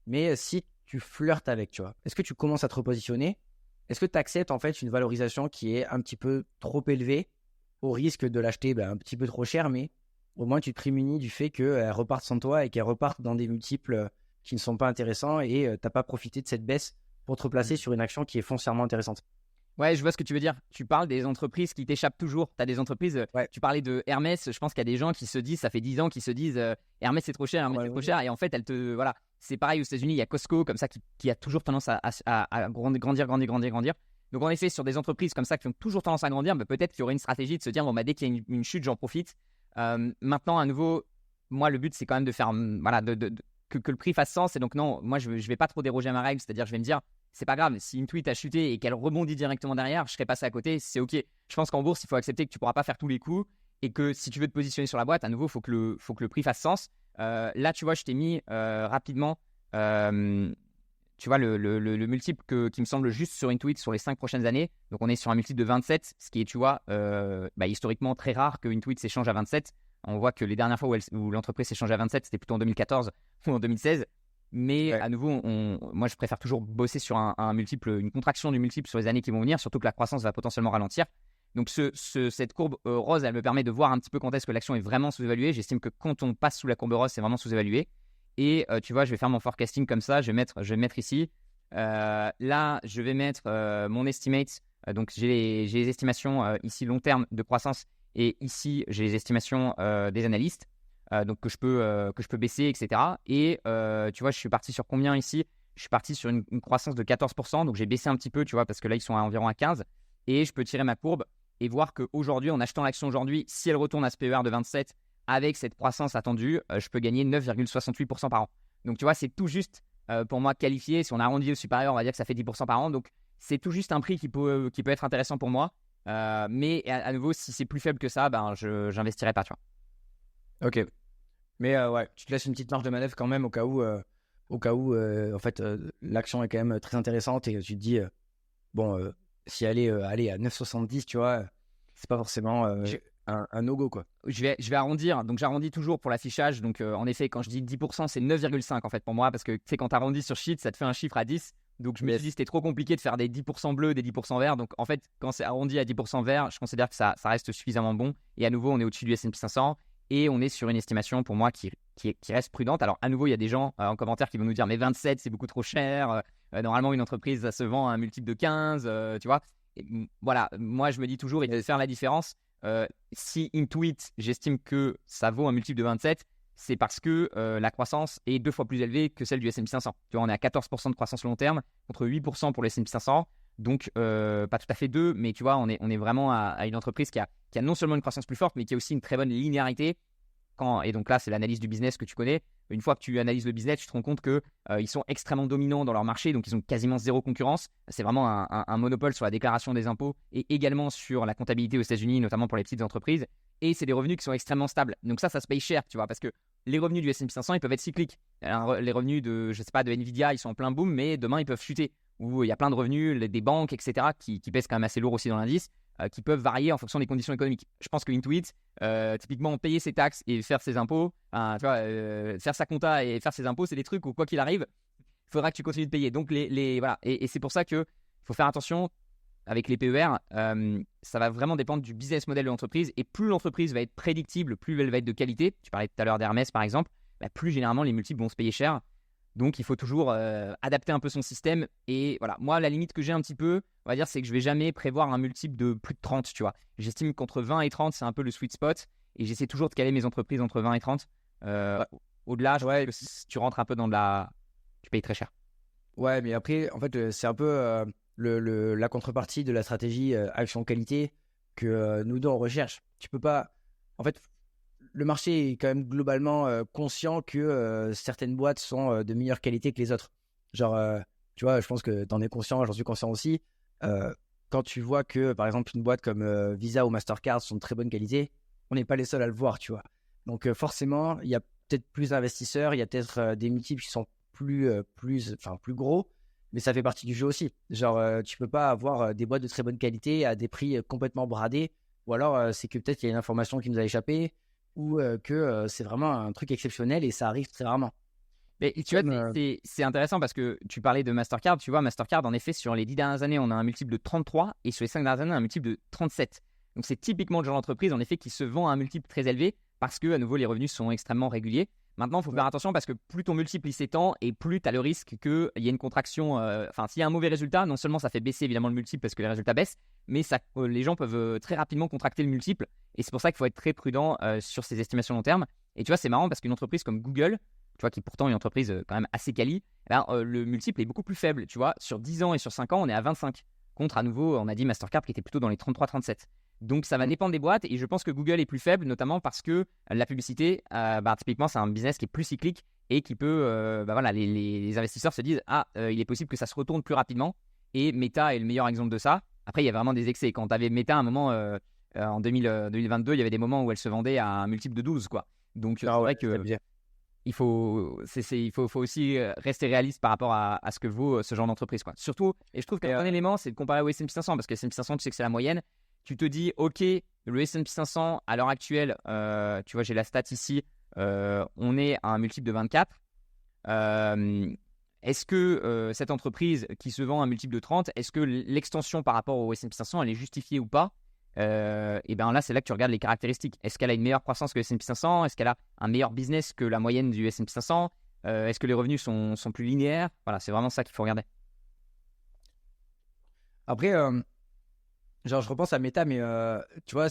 Mais si tu flirtes avec, tu vois, est-ce que tu commences à te repositionner? Est-ce que tu acceptes en fait une valorisation qui est un petit peu trop élevée au risque de l'acheter un petit peu trop cher, mais au moins tu te prémunis du fait qu'elles repartent sans toi et qu'elles repartent dans des multiples qui ne sont pas intéressants et tu n'as pas profité de cette baisse pour te replacer sur une action qui est foncièrement intéressante. Ouais, je vois ce que tu veux dire. Tu parles des entreprises qui t'échappent toujours. Tu as des entreprises, Ouais. tu parlais de Hermès, je pense qu'il y a des gens qui se disent, ça fait 10 ans, qui se disent Hermès c'est trop cher, Hermès c'est trop cher. Et en fait, voilà, c'est pareil aux États-Unis, il y a Costco comme ça qui a toujours tendance à grandir. Donc en effet, sur des entreprises comme ça qui ont toujours tendance à grandir, peut-être qu'il y aurait une stratégie de se dire, bon, dès qu'il y a une chute, j'en profite. Maintenant, à nouveau, moi, le but, c'est quand même de faire, voilà, que le prix fasse sens. Et donc, non, moi, je vais pas trop déroger à ma règle, c'est-à-dire, je vais me dire, c'est pas grave, si une tweet a chuté et qu'elle rebondit directement derrière, je serais passé à côté, c'est ok. Je pense qu'en bourse, il faut accepter que tu pourras pas faire tous les coups et que si tu veux te positionner sur la boîte, à nouveau, il faut que le prix fasse sens. Là, tu vois, je t'ai mis rapidement, tu vois, le multiple qui me semble juste sur une tweet sur les 5 prochaines années. Donc, on est sur un multiple de 27, ce qui est, tu vois, historiquement très rare qu'une tweet s'échange à 27. On voit que les dernières fois où l'entreprise s'échange à 27, c'était plutôt en 2014 ou en 2016. Mais à nouveau, moi, je préfère toujours bosser sur un multiple, une contraction du multiple sur les années qui vont venir, surtout que la croissance va potentiellement ralentir. Donc, cette courbe rose, elle me permet de voir un petit peu quand est-ce que l'action est vraiment sous-évaluée. J'estime que quand on passe sous la courbe rose, c'est vraiment sous-évalué. Et tu vois, je vais faire mon forecasting comme ça. Je vais mettre ici. Là, je vais mettre mon estimate. Donc, j'ai les estimations ici long terme de croissance. Et ici, j'ai les estimations des analystes. Donc que je peux baisser, etc. Et tu vois, je suis parti sur combien ici? Je suis parti sur une croissance de 14%. Donc j'ai baissé un petit peu, tu vois, parce que là, ils sont environ à 15. Et je peux tirer ma courbe et voir qu'aujourd'hui, en achetant l'action aujourd'hui, si elle retourne à ce PER de 27, avec cette croissance attendue, je peux gagner 9,68% par an. Donc tu vois, c'est tout juste pour moi qualifié. Si on arrondit au supérieur, on va dire que ça fait 10% par an. Donc c'est tout juste un prix qui peut être intéressant pour moi. Mais à nouveau, si c'est plus faible que ça, je n'investirai pas, tu vois. Ok. Mais ouais, tu te laisses une petite marge de manœuvre quand même au cas où en fait, l'action est quand même très intéressante et tu te dis, si elle est à 9,70, tu vois, c'est pas forcément un no-go, quoi. Je vais arrondir, donc j'arrondis toujours pour l'affichage. Donc en effet, quand je dis 10%, c'est 9,5 en fait pour moi, parce que tu sais, quand tu arrondis sur Sheet, ça te fait un chiffre à 10. Donc je me suis dit, c'était trop compliqué de faire des 10% bleus, des 10% verts. Donc en fait, quand c'est arrondi à 10% vert, je considère que ça reste suffisamment bon. Et à nouveau, on est au-dessus du S&P 500 et on est sur une estimation pour moi qui reste prudente. Alors à nouveau, il y a des gens en commentaire qui vont nous dire, mais 27, c'est beaucoup trop cher. Normalement, une entreprise, ça se vend à un multiple de 15, tu vois. Et, voilà, moi je me dis toujours, il faut faire la différence. Si Intuit, j'estime que ça vaut un multiple de 27, c'est parce que la croissance est 2 fois plus élevée que celle du S&P 500. Tu vois, on est à 14% de croissance long terme contre 8% pour le S&P 500. Donc, pas tout à fait 2, mais tu vois, on est vraiment à une entreprise qui a non seulement une croissance plus forte, mais qui a aussi une très bonne linéarité. Et donc là, c'est l'analyse du business que tu connais. Une fois que tu analyses le business, tu te rends compte qu'ils sont extrêmement dominants dans leur marché, donc ils ont quasiment zéro concurrence. C'est vraiment un monopole sur la déclaration des impôts et également sur la comptabilité aux États-Unis, notamment pour les petites entreprises. Et c'est des revenus qui sont extrêmement stables. Donc ça se paye cher, tu vois, parce que les revenus du S&P 500, ils peuvent être cycliques. Alors, les revenus de Nvidia, ils sont en plein boom, mais demain, ils peuvent chuter. Ou il y a plein de revenus, des banques, etc., qui pèsent quand même assez lourd aussi dans l'indice, qui peuvent varier en fonction des conditions économiques. Je pense que Intuit, typiquement, payer ses taxes et faire ses impôts, tu vois, faire sa compta et faire ses impôts, c'est des trucs où, quoi qu'il arrive, il faudra que tu continues de payer. Donc, voilà. Et c'est pour ça qu'il faut faire attention avec les PER. Ça va vraiment dépendre du business model de l'entreprise. Et plus l'entreprise va être prédictible, plus elle va être de qualité. Tu parlais tout à l'heure d'Hermès, par exemple. Plus généralement, les multiples vont se payer cher. Donc, il faut toujours adapter un peu son système. Et voilà, moi, la limite que j'ai un petit peu, on va dire, c'est que je vais jamais prévoir un multiple de plus de 30, tu vois. J'estime qu'entre 20 et 30, c'est un peu le sweet spot. Et j'essaie toujours de caler mes entreprises entre 20 et 30. Au-delà, je vois que si tu rentres un peu dans tu payes très cher. Ouais, mais après, en fait, c'est un peu la contrepartie de la stratégie action qualité que nous deux on recherche. Tu peux pas. En fait, le marché est quand même globalement conscient que certaines boîtes sont de meilleure qualité que les autres. Genre, tu vois, je pense que t'en es conscient, j'en suis conscient aussi. Quand tu vois que, par exemple, une boîte comme Visa ou Mastercard sont de très bonne qualité, on n'est pas les seuls à le voir, tu vois. Donc, forcément, il y a peut-être plus d'investisseurs, il y a peut-être des multiples qui sont plus gros, mais ça fait partie du jeu aussi. Genre, tu peux pas avoir des boîtes de très bonne qualité à des prix complètement bradés, ou alors c'est que peut-être il y a une information qui nous a échappé, ou que c'est vraiment un truc exceptionnel et ça arrive très rarement. Mais tu vois, c'est intéressant parce que tu parlais de Mastercard. Tu vois, Mastercard, en effet, sur les 10 dernières années, on a un multiple de 33 et sur les 5 dernières années, un multiple de 37. Donc, c'est typiquement le genre d'entreprise, en effet, qui se vend à un multiple très élevé parce que à nouveau les revenus sont extrêmement réguliers. Maintenant, il faut faire attention parce que plus ton multiple il s'étend et plus tu as le risque qu'il y ait une contraction. Enfin, s'il y a un mauvais résultat, non seulement ça fait baisser évidemment le multiple parce que les résultats baissent, mais les gens peuvent très rapidement contracter le multiple. Et c'est pour ça qu'il faut être très prudent sur ces estimations long terme. Et tu vois, c'est marrant parce qu'une entreprise comme Google, tu vois, qui est pourtant une entreprise quand même assez quali, le multiple est beaucoup plus faible. Tu vois, sur 10 ans et sur 5 ans, on est à 25. Contre, à nouveau, on a dit Mastercard qui était plutôt dans les 33-37. Donc ça va dépendre des boîtes et je pense que Google est plus faible, notamment parce que la publicité, typiquement, c'est un business qui est plus cyclique et qui peut, les investisseurs se disent il est possible que ça se retourne plus rapidement. Et Meta est le meilleur exemple de ça. Après, il y a vraiment des excès. Quand tu avais Meta à un moment, en 2022, il y avait des moments où elle se vendait à un multiple de 12, quoi. Donc c'est vrai que il faut aussi rester réaliste par rapport à ce que vaut ce genre d'entreprise, quoi. Surtout, et je trouve qu'un élément, c'est de comparer au S&P 500 parce que le S&P 500, tu sais que c'est la moyenne. Tu te dis, ok, le S&P 500 à l'heure actuelle, tu vois, j'ai la stat ici, on est à un multiple de 24. Est-ce que cette entreprise qui se vend à un multiple de 30, est-ce que l'extension par rapport au S&P 500, elle est justifiée ou pas? Et bien là, c'est là que tu regardes les caractéristiques. Est-ce qu'elle a une meilleure croissance que le S&P 500? Est-ce qu'elle a un meilleur business que la moyenne du S&P 500? Est-ce que les revenus sont plus linéaires? Voilà, c'est vraiment ça qu'il faut regarder. Après, genre, je repense à Meta, mais tu vois,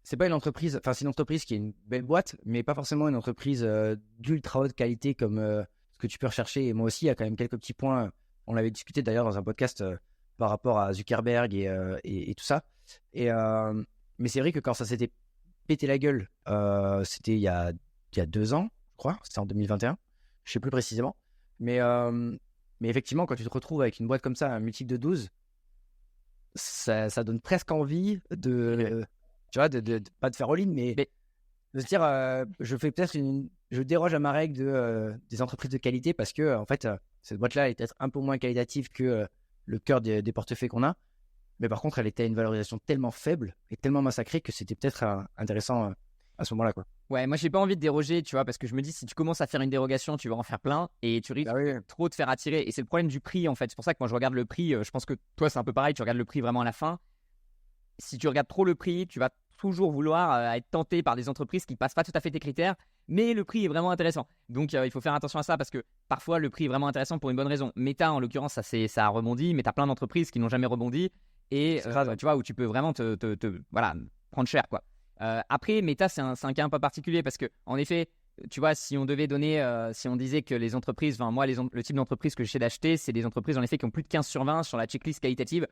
c'est pas une entreprise, enfin, c'est une entreprise qui est une belle boîte, mais pas forcément une entreprise d'ultra haute qualité comme ce que tu peux rechercher. Et moi aussi, il y a quand même quelques petits points. On l'avait discuté d'ailleurs dans un podcast par rapport à Zuckerberg et tout ça. Mais c'est vrai que quand ça s'était pété la gueule, c'était il y a 2 ans, je crois, c'était en 2021, je sais plus précisément. Mais effectivement, quand tu te retrouves avec une boîte comme ça, un multiple de 12, ça donne presque envie de, tu vois, de pas de faire all-in, mais de se dire, je déroge à ma règle des entreprises de qualité parce que, en fait, cette boîte-là est peut-être un peu moins qualitative que le cœur des portefeuilles qu'on a. Mais par contre, elle était à une valorisation tellement faible et tellement massacrée que c'était peut-être intéressant à ce moment-là, quoi. Ouais, moi j'ai pas envie de déroger, tu vois, parce que je me dis si tu commences à faire une dérogation, tu vas en faire plein et tu risques trop de faire attirer. Et c'est le problème du prix en fait. C'est pour ça que moi je regarde le prix. Je pense que toi c'est un peu pareil, tu regardes le prix vraiment à la fin. Si tu regardes trop le prix, tu vas toujours vouloir être tenté par des entreprises qui passent pas tout à fait tes critères, mais le prix est vraiment intéressant. Donc il faut faire attention à ça parce que parfois le prix est vraiment intéressant pour une bonne raison. Meta en l'occurrence, ça a rebondi, mais tu as plein d'entreprises qui n'ont jamais rebondi et tu vois où tu peux vraiment voilà, prendre cher, quoi. Après, Meta, c'est un cas un peu particulier parce que, en effet, tu vois, si on devait donner, si on disait que les entreprises, enfin, moi, le type d'entreprise que j'essaie d'acheter, c'est des entreprises, en effet, qui ont plus de 15 sur 20 sur la checklist qualitative.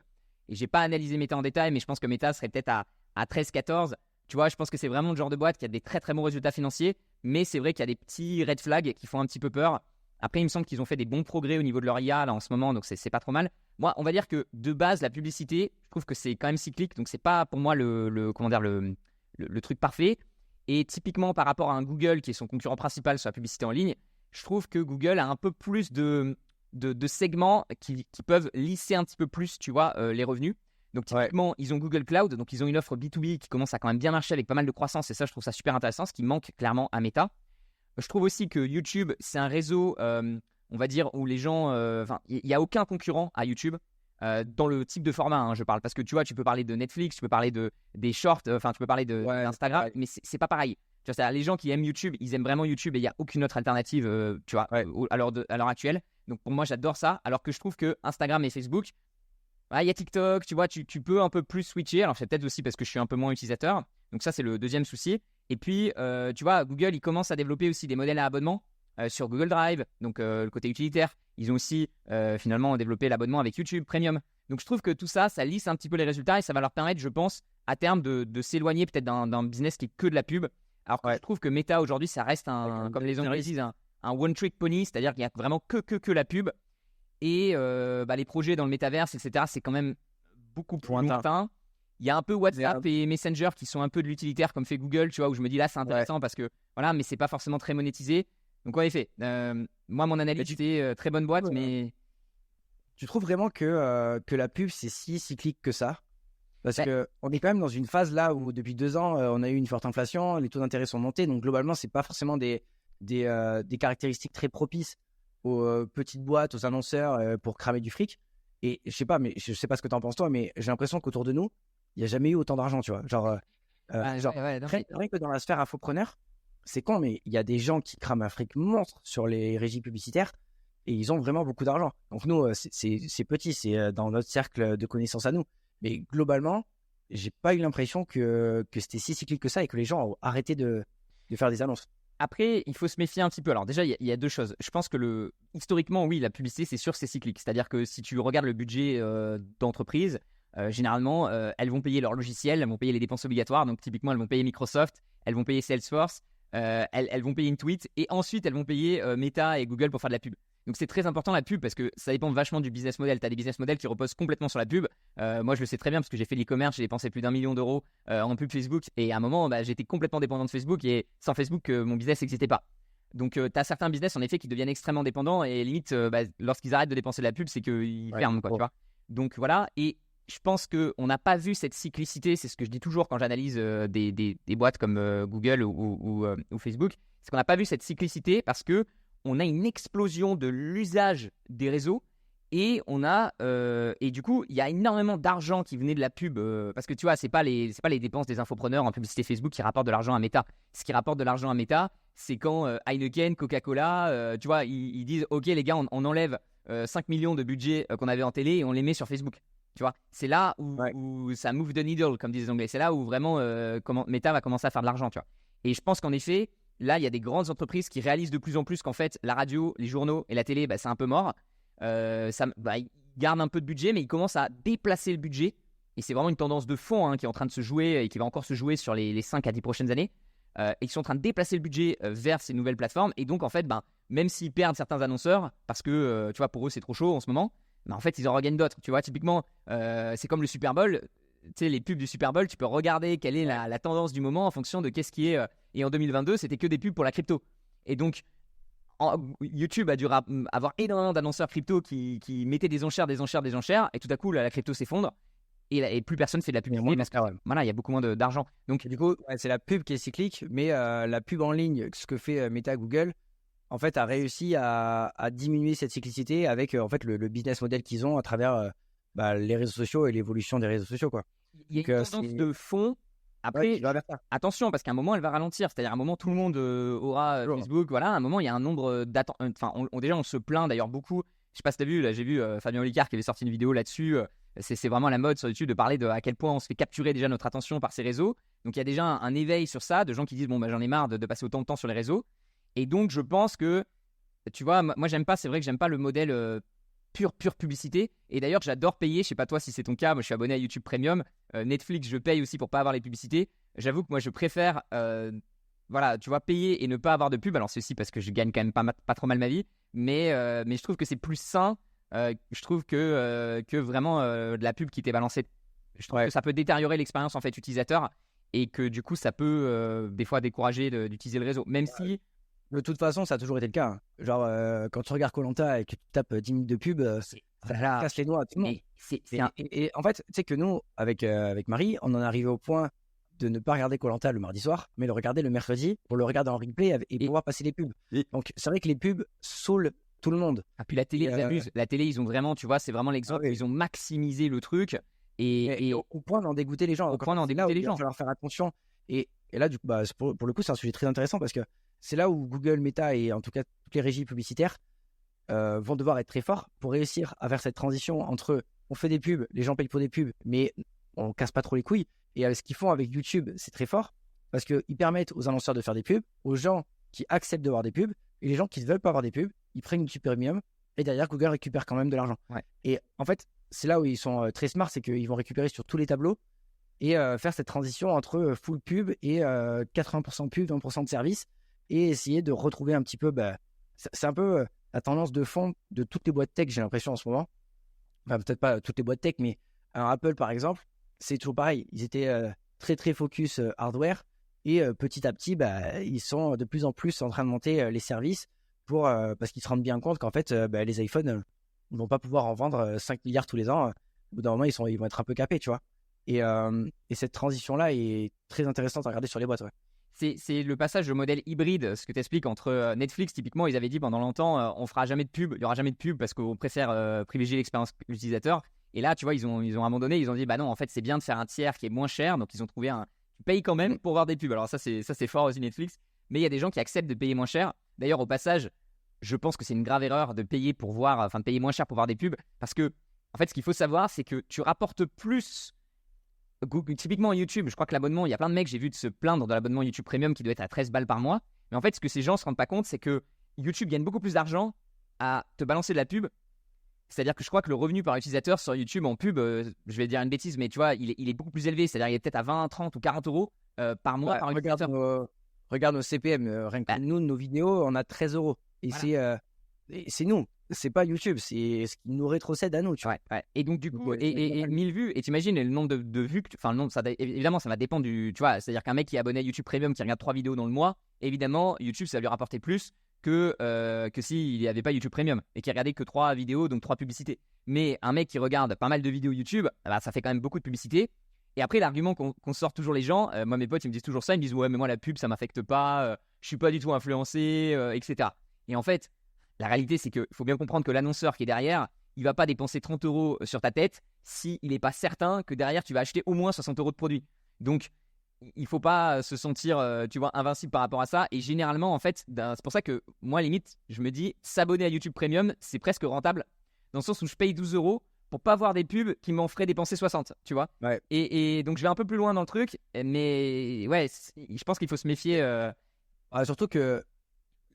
Et j'ai pas analysé Meta en détail, mais je pense que Meta serait peut-être à 13-14. Tu vois, je pense que c'est vraiment le genre de boîte qui a des très très bons résultats financiers, mais c'est vrai qu'il y a des petits red flags qui font un petit peu peur. Après, il me semble qu'ils ont fait des bons progrès au niveau de leur IA là, en ce moment, donc c'est pas trop mal. Moi, on va dire que de base, la publicité, je trouve que c'est quand même cyclique, donc c'est pas pour moi le truc parfait. Et typiquement par rapport à un Google qui est son concurrent principal sur la publicité en ligne, je trouve que Google a un peu plus de segments qui peuvent lisser un petit peu plus, tu vois, les revenus. Donc typiquement, ils ont Google Cloud, donc ils ont une offre B2B qui commence à quand même bien marcher avec pas mal de croissance et ça, je trouve ça super intéressant, ce qui manque clairement à Meta. Je trouve aussi que YouTube, c'est un réseau, on va dire, où les gens... il n'y a aucun concurrent à YouTube. Dans le type de format, hein, je parle, parce que tu vois, tu peux parler de Netflix, tu peux parler des shorts, tu peux parler d'Instagram, mais c'est pas pareil. Tu vois, les gens qui aiment YouTube, ils aiment vraiment YouTube et il n'y a aucune autre alternative, tu vois, à l'heure actuelle. Donc pour moi, j'adore ça, alors que je trouve que Instagram et Facebook, il y a TikTok, tu vois, tu peux un peu plus switcher. Alors c'est peut-être aussi parce que je suis un peu moins utilisateur. Donc ça, c'est le deuxième souci. Et puis, tu vois, Google, il commence à développer aussi des modèles à abonnement sur Google Drive, donc le côté utilitaire. Ils ont aussi finalement développé l'abonnement avec YouTube Premium. Donc je trouve que tout ça, ça lisse un petit peu les résultats et ça va leur permettre, je pense, à terme de s'éloigner peut-être d'un business qui est que de la pub. Alors que je trouve que Meta aujourd'hui, ça reste comme les Anglais disent, un one-trick pony, c'est-à-dire qu'il n'y a vraiment que la pub. Et les projets dans le métaverse, etc., c'est quand même beaucoup plus lointain. Il y a un peu WhatsApp et Messenger qui sont un peu de l'utilitaire comme fait Google, tu vois, où je me dis là c'est intéressant parce que voilà, mais c'est pas forcément très monétisé. Donc en effet, moi mon analyse c'était très bonne boîte, mais tu trouves vraiment que la pub c'est si cyclique que ça? Parce que on est quand même dans une phase là où depuis 2 ans on a eu une forte inflation, les taux d'intérêt sont montés, donc globalement c'est pas forcément des caractéristiques très propices aux petites boîtes, aux annonceurs pour cramer du fric. Et je sais pas, mais je sais pas ce que t'en penses toi, mais j'ai l'impression qu'autour de nous il n'y a jamais eu autant d'argent, tu vois. Genre, Rien que dans la sphère infopreneur, c'est con, mais il y a des gens qui crament un fric monstre sur les régies publicitaires et ils ont vraiment beaucoup d'argent. Donc nous, c'est petit, c'est dans notre cercle de connaissances à nous. Mais globalement, j'ai pas eu l'impression que c'était si cyclique que ça et que les gens ont arrêté de faire des annonces. Après, il faut se méfier un petit peu. Alors déjà, il y a deux choses. Je pense que historiquement, oui, la publicité, c'est sûr, c'est cyclique. C'est-à-dire que si tu regardes le budget d'entreprise, généralement, elles vont payer leur logiciel, elles vont payer les dépenses obligatoires. Donc typiquement, elles vont payer Microsoft, elles vont payer Salesforce, elles vont payer Intuit et ensuite, elles vont payer Meta et Google pour faire de la pub. Donc c'est très important la pub parce que ça dépend vachement du business model. Tu as des business models qui reposent complètement sur la pub. Moi, je le sais très bien parce que j'ai fait l'e-commerce, j'ai dépensé plus d'1 million d'euros en pub Facebook et à un moment, j'étais complètement dépendant de Facebook et sans Facebook, mon business n'existait pas. Donc tu as certains business en effet qui deviennent extrêmement dépendants et limite, lorsqu'ils arrêtent de dépenser de la pub, c'est qu'ils ferment, quoi, tu vois. Donc voilà, et je pense qu'on n'a pas vu cette cyclicité, c'est ce que je dis toujours quand j'analyse des boîtes comme Google ou Facebook, c'est qu'on n'a pas vu cette cyclicité parce que on a une explosion de l'usage des réseaux et et du coup il y a énormément d'argent qui venait de la pub parce que tu vois c'est pas les dépenses des infopreneurs en publicité Facebook qui rapportent de l'argent à Meta. Ce qui rapporte de l'argent à Meta, c'est quand Heineken, Coca-Cola, tu vois, ils disent ok les gars, on enlève 5 millions de budget qu'on avait en télé et on les met sur Facebook. Tu vois, c'est là où ça move the needle, comme disent les Anglais. C'est là où vraiment Meta va commencer à faire de l'argent, tu vois. Et je pense qu'en effet, là, il y a des grandes entreprises qui réalisent de plus en plus qu'en fait, la radio, les journaux et la télé, c'est un peu mort. Ils gardent un peu de budget, mais ils commencent à déplacer le budget. Et c'est vraiment une tendance de fond qui est en train de se jouer et qui va encore se jouer sur les 5 à 10 prochaines années. Et ils sont en train de déplacer le budget vers ces nouvelles plateformes. Et donc, en fait, même s'ils perdent certains annonceurs, parce que, tu vois, pour eux, c'est trop chaud en ce moment, en fait, ils en regagnent d'autres. Tu vois, typiquement, c'est comme le Super Bowl. Tu sais, les pubs du Super Bowl, tu peux regarder quelle est la tendance du moment en fonction de qu'est-ce qui est. Et en 2022, c'était que des pubs pour la crypto. Et donc, YouTube a dû avoir énormément d'annonceurs crypto qui mettaient des enchères. Et tout à coup, la crypto s'effondre. Et plus personne fait de la publicité parce que voilà, il y a beaucoup moins d'argent. Donc, du coup, c'est la pub qui est cyclique, mais la pub en ligne, ce que fait Meta, Google, en fait, a réussi à diminuer cette cyclicité avec en fait le business model qu'ils ont à travers les réseaux sociaux et l'évolution des réseaux sociaux, quoi. Il y a une tendance de fond. Après, attention, parce qu'à un moment, elle va ralentir. C'est-à-dire, à un moment, tout le monde aura Facebook. Voilà, à un moment, il y a un nombre d'attentes. Enfin, déjà, on se plaint d'ailleurs beaucoup. Je sais pas si tu as vu, là, j'ai vu Fabien Olicard qui avait sorti une vidéo là-dessus. C'est vraiment la mode sur YouTube de parler de à quel point on se fait capturer déjà notre attention par ces réseaux. Donc, il y a déjà un éveil sur ça, de gens qui disent j'en ai marre de passer autant de temps sur les réseaux. Et donc, je pense que, tu vois, moi, j'aime pas, c'est vrai que j'aime pas le modèle pure publicité. Et d'ailleurs, j'adore payer. Je sais pas toi si c'est ton cas. Moi, je suis abonné à YouTube Premium. Netflix, je paye aussi pour pas avoir les publicités. J'avoue que moi, je préfère, voilà, tu vois, payer et ne pas avoir de pub. Alors, c'est aussi parce que je gagne quand même pas trop mal ma vie. Mais je trouve que c'est plus sain. Je trouve que vraiment de la pub qui t'est balancée. Je trouve que ça peut détériorer l'expérience en fait utilisateur et que du coup, ça peut des fois décourager d'utiliser le réseau. Même si de toute façon, ça a toujours été le cas. Hein. Genre, quand tu regardes Koh-Lanta et que tu tapes 10 minutes de pub, ça casse les noix à tout le monde. Et en fait, tu sais que nous, avec Marie, on en est arrivé au point de ne pas regarder Koh-Lanta le mardi soir, mais le regarder le mercredi pour le regarder en replay et pouvoir passer les pubs. Donc, c'est vrai que les pubs saoulent tout le monde. Ah, puis la télé, ils abusent. La télé, ils ont vraiment, tu vois, c'est vraiment l'exemple. Ils ont maximisé le truc. Et au point d'en dégoûter les gens. Au point d'en dégoûter les gens. Il va falloir faire attention. Et là, du coup, pour le coup, c'est un sujet très intéressant parce que c'est là où Google, Meta et en tout cas toutes les régies publicitaires vont devoir être très forts pour réussir à faire cette transition entre on fait des pubs, les gens payent pour des pubs, mais on casse pas trop les couilles. Et ce qu'ils font avec YouTube, c'est très fort parce qu'ils permettent aux annonceurs de faire des pubs, aux gens qui acceptent de voir des pubs et les gens qui ne veulent pas avoir des pubs, ils prennent YouTube Premium et derrière Google récupère quand même de l'argent. Ouais. Et en fait, c'est là où ils sont très smart, c'est qu'ils vont récupérer sur tous les tableaux et faire cette transition entre full pub et 80% pub, 20% de service et essayer de retrouver un petit peu, c'est un peu la tendance de fond de toutes les boîtes tech, j'ai l'impression en ce moment. Enfin, peut-être pas toutes les boîtes tech, mais Apple par exemple, c'est toujours pareil. Ils étaient très très focus hardware et petit à petit, ils sont de plus en plus en train de monter les services parce qu'ils se rendent bien compte qu'en fait, les iPhones ne vont pas pouvoir en vendre 5 milliards tous les ans. Au bout d'un moment, ils vont être un peu capés, tu vois. Et cette transition-là est très intéressante à regarder sur les boîtes. Ouais. C'est le passage au modèle hybride, ce que tu expliques entre Netflix, typiquement, ils avaient dit pendant longtemps, on fera jamais de pub, il n'y aura jamais de pub parce qu'on préfère privilégier l'expérience utilisateur. Et là, tu vois, ils ont abandonné, ils ont dit, non, en fait, c'est bien de faire un tiers qui est moins cher. Donc, ils ont trouvé tu payes quand même pour voir des pubs. Alors ça c'est fort aussi Netflix, mais il y a des gens qui acceptent de payer moins cher. D'ailleurs, au passage, je pense que c'est une grave erreur de payer de payer moins cher pour voir des pubs, parce que en fait, ce qu'il faut savoir, c'est que tu rapportes plus. Typiquement YouTube, je crois que l'abonnement, il y a plein de mecs, j'ai vu de se plaindre de l'abonnement YouTube Premium qui doit être à 13 balles par mois. Mais en fait, ce que ces gens se rendent pas compte, c'est que YouTube gagne beaucoup plus d'argent à te balancer de la pub. C'est-à-dire que je crois que le revenu par utilisateur sur YouTube en pub, je vais dire une bêtise, mais tu vois, il est beaucoup plus élevé. C'est-à-dire qu'il est peut-être à 20, 30 ou 40 euros par mois par utilisateur. Regarde nos CPM, rien que nous, nos vidéos, on a 13 euros. Et Voilà. c'est nous, c'est pas YouTube, c'est ce qui nous rétrocède à nous. Tu vois. Ouais. Et donc, du coup, et 1000 vues, et t'imagines le nombre de vues, enfin, le nombre, évidemment, ça va dépendre du. Tu vois, c'est-à-dire qu'un mec qui est abonné à YouTube Premium, qui regarde 3 vidéos dans le mois, évidemment, YouTube, ça va lui rapporter plus que s'il n'y avait pas YouTube Premium et qui regardait que 3 vidéos, donc 3 publicités. Mais un mec qui regarde pas mal de vidéos YouTube, bah, ça fait quand même beaucoup de publicités. Et après, l'argument qu'on sort toujours les gens, moi, mes potes, ils me disent toujours ça, ils me disent, ouais, mais moi, la pub, ça m'affecte pas, je suis pas du tout influencé, etc. Et en fait, la réalité, c'est qu'il faut bien comprendre que l'annonceur qui est derrière, il va pas dépenser 30 euros sur ta tête s'il n'est pas certain que derrière, tu vas acheter au moins 60 euros de produit. Donc, il faut pas se sentir, tu vois, invincible par rapport à ça. Et généralement, en fait, c'est pour ça que moi, limite, je me dis, s'abonner à YouTube Premium, c'est presque rentable, dans le sens où je paye 12 euros pour pas voir des pubs qui m'en feraient dépenser 60, tu vois. Ouais. Et donc, je vais un peu plus loin dans le truc, mais ouais, je pense qu'il faut se méfier. Surtout que